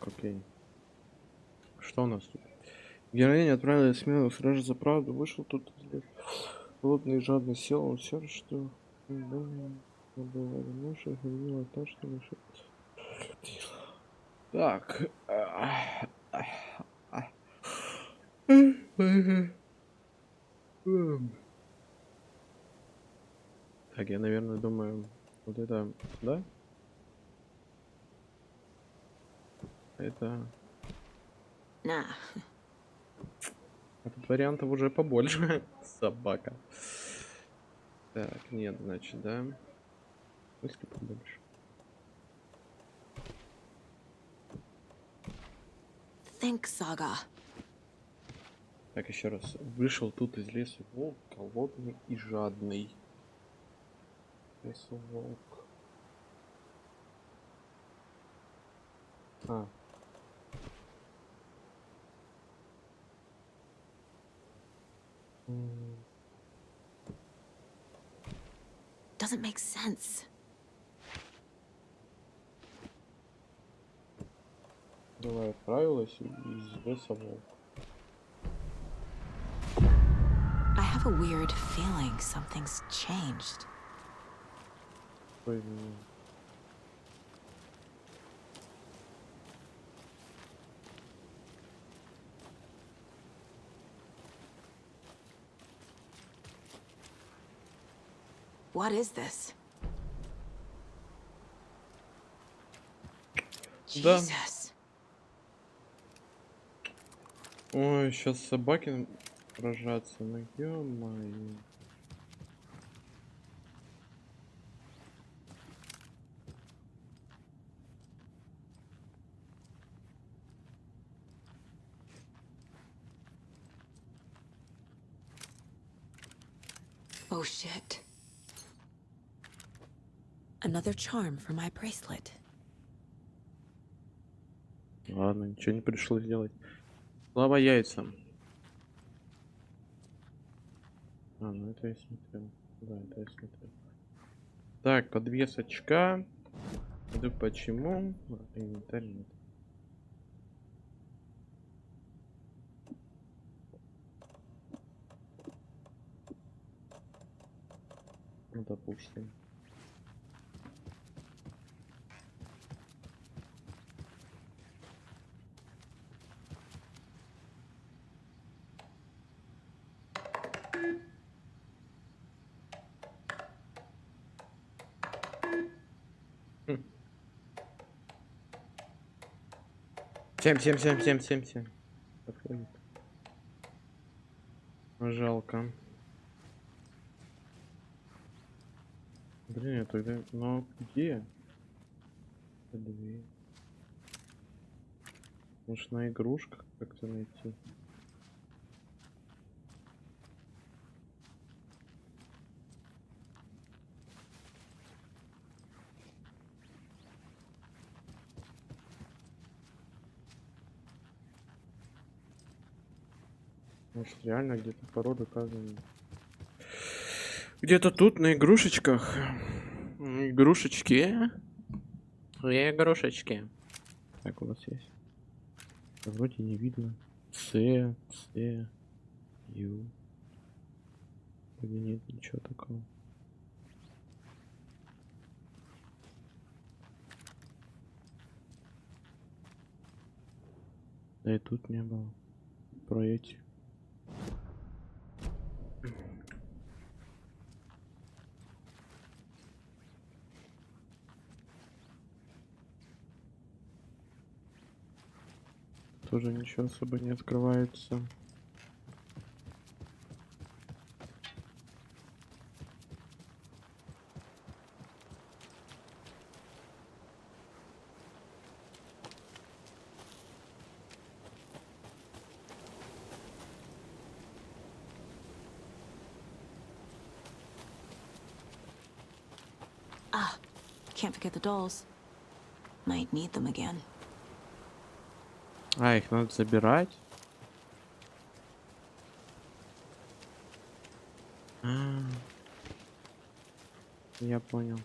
окей. Что у нас тут? Героиня отправилась смело сражаться за правду. Вышел тут плотный и жадный сел. Он все, что... Так. Так, я, наверное, думаю, вот это, да? Это... Nah. А тут вариантов уже побольше. Собака. Так, нет, значит, да? Мысли побольше. Think, Saga. Так, еще раз. Вышел тут из леса волк, голодный и жадный. Лесу волк. А. Doesn't make sense. Давай отправилась из леса волк. I have a weird feeling something's changed. Ой, What is this? Да. Jesus. Ой, сейчас собаки рожатся, ну ё-моё. Oh shit. Another charm for my bracelet. Ладно, ничего не пришлось делать. Слава яйцам. А, ну это я смотрел. Да, это я смотрел. Так, подвес очка. Иду почему? Инвентарь нет. Ну, допустим. Семь. Подходит. Жалко. Блин, я тогда... Но где? Дверь. Может, на игрушках как-то найти? Может, реально где-то пароль указан. Где-то тут, на игрушечках. Игрушечки. Игрушечки. Так, у вас есть. Вроде не видно. Ю. Вроде нет ничего такого. Да и тут не было. Про эти. Тоже ничего особо не открывается. Ah, can't forget the dolls. Might need them again. А, их надо забирать? Я понял.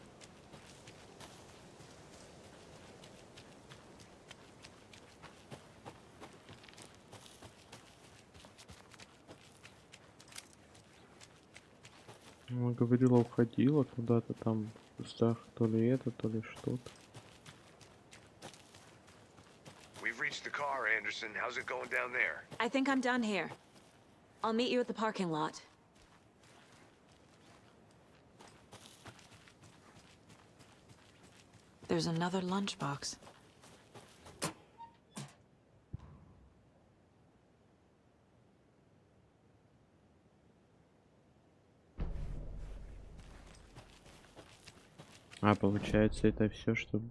Она говорила, уходила куда-то там в кустах, то ли это, то ли что-то. We've reached the car, Anderson. How's it going down there? I think I'm done here. I'll meet you at the parking lot. There's another lunchbox. А, получается, это все, что...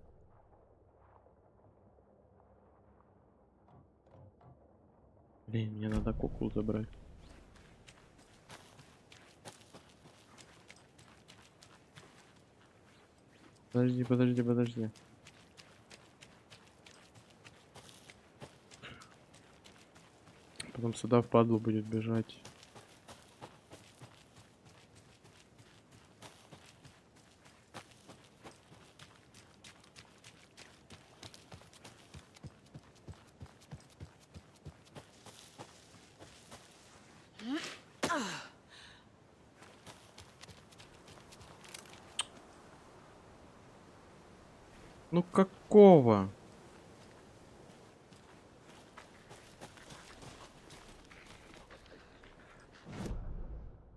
Блин, мне надо куклу забрать. Подожди. потом сюда впадлу будет бежать. Ну какого?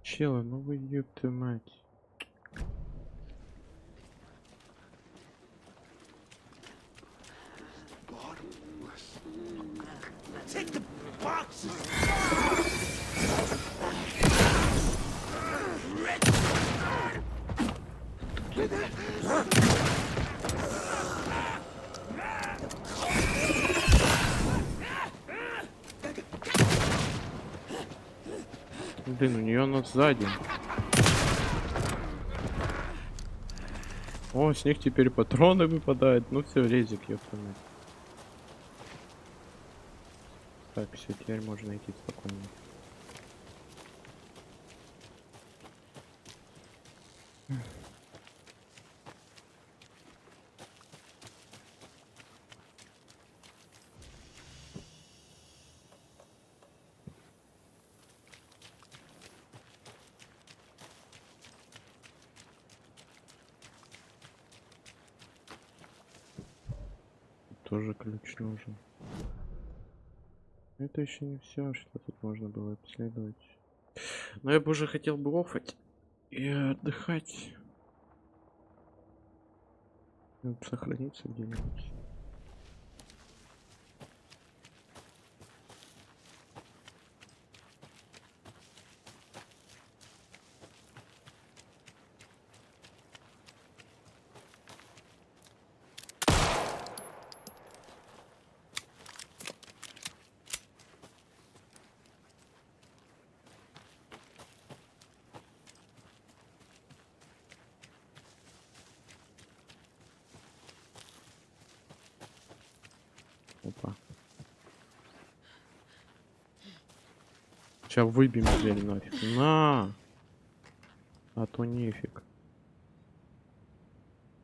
Чела, ну вы ёпта мать. Take the boxes. Блин, у нее оно сзади. О, с них теперь патроны выпадают. Ну все, резик, ёпта мать. Так, все, теперь можно идти спокойно. Тоже ключ нужен. Это еще не все, что тут можно было обследовать. Но я бы уже хотел бы офать и отдыхать. Надо сохраниться где-нибудь. Опа. Сейчас выбьем дверь нафиг. На! А то нефиг.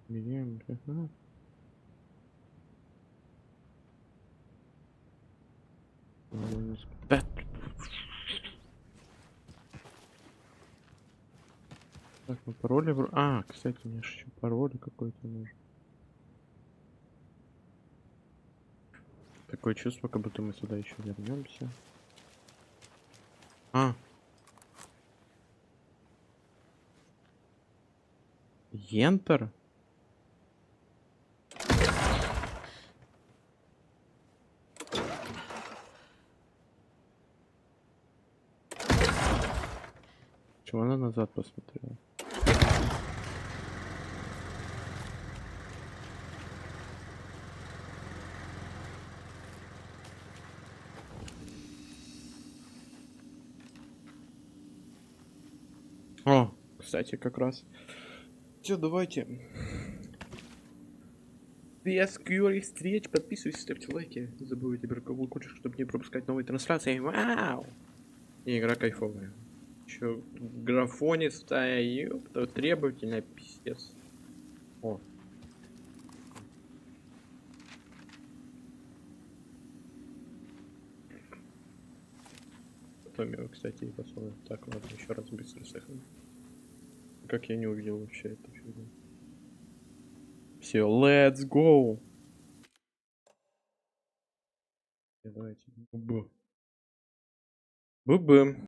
Берем. Да. Так, ну пароли... А, кстати, мне же еще пароль какой-то нужен. Такое чувство, как будто мы сюда еще вернемся. А. Ентер? Чего она назад посмотрела? О, кстати, как раз. Все, давайте. Без скорых встреч. Подписывайтесь, ставьте лайки. Не забывайте про колокольчик, чтобы не пропускать новые трансляции. Вау! И игра кайфовая. Еще графонит стая, требовательная пиздец. О. Потом его, кстати, и посмотрим. Так, ладно, еще раз быстро сохраним. Как я не увидел вообще эту фигню. Все, let's go. Давайте. Бу-бу.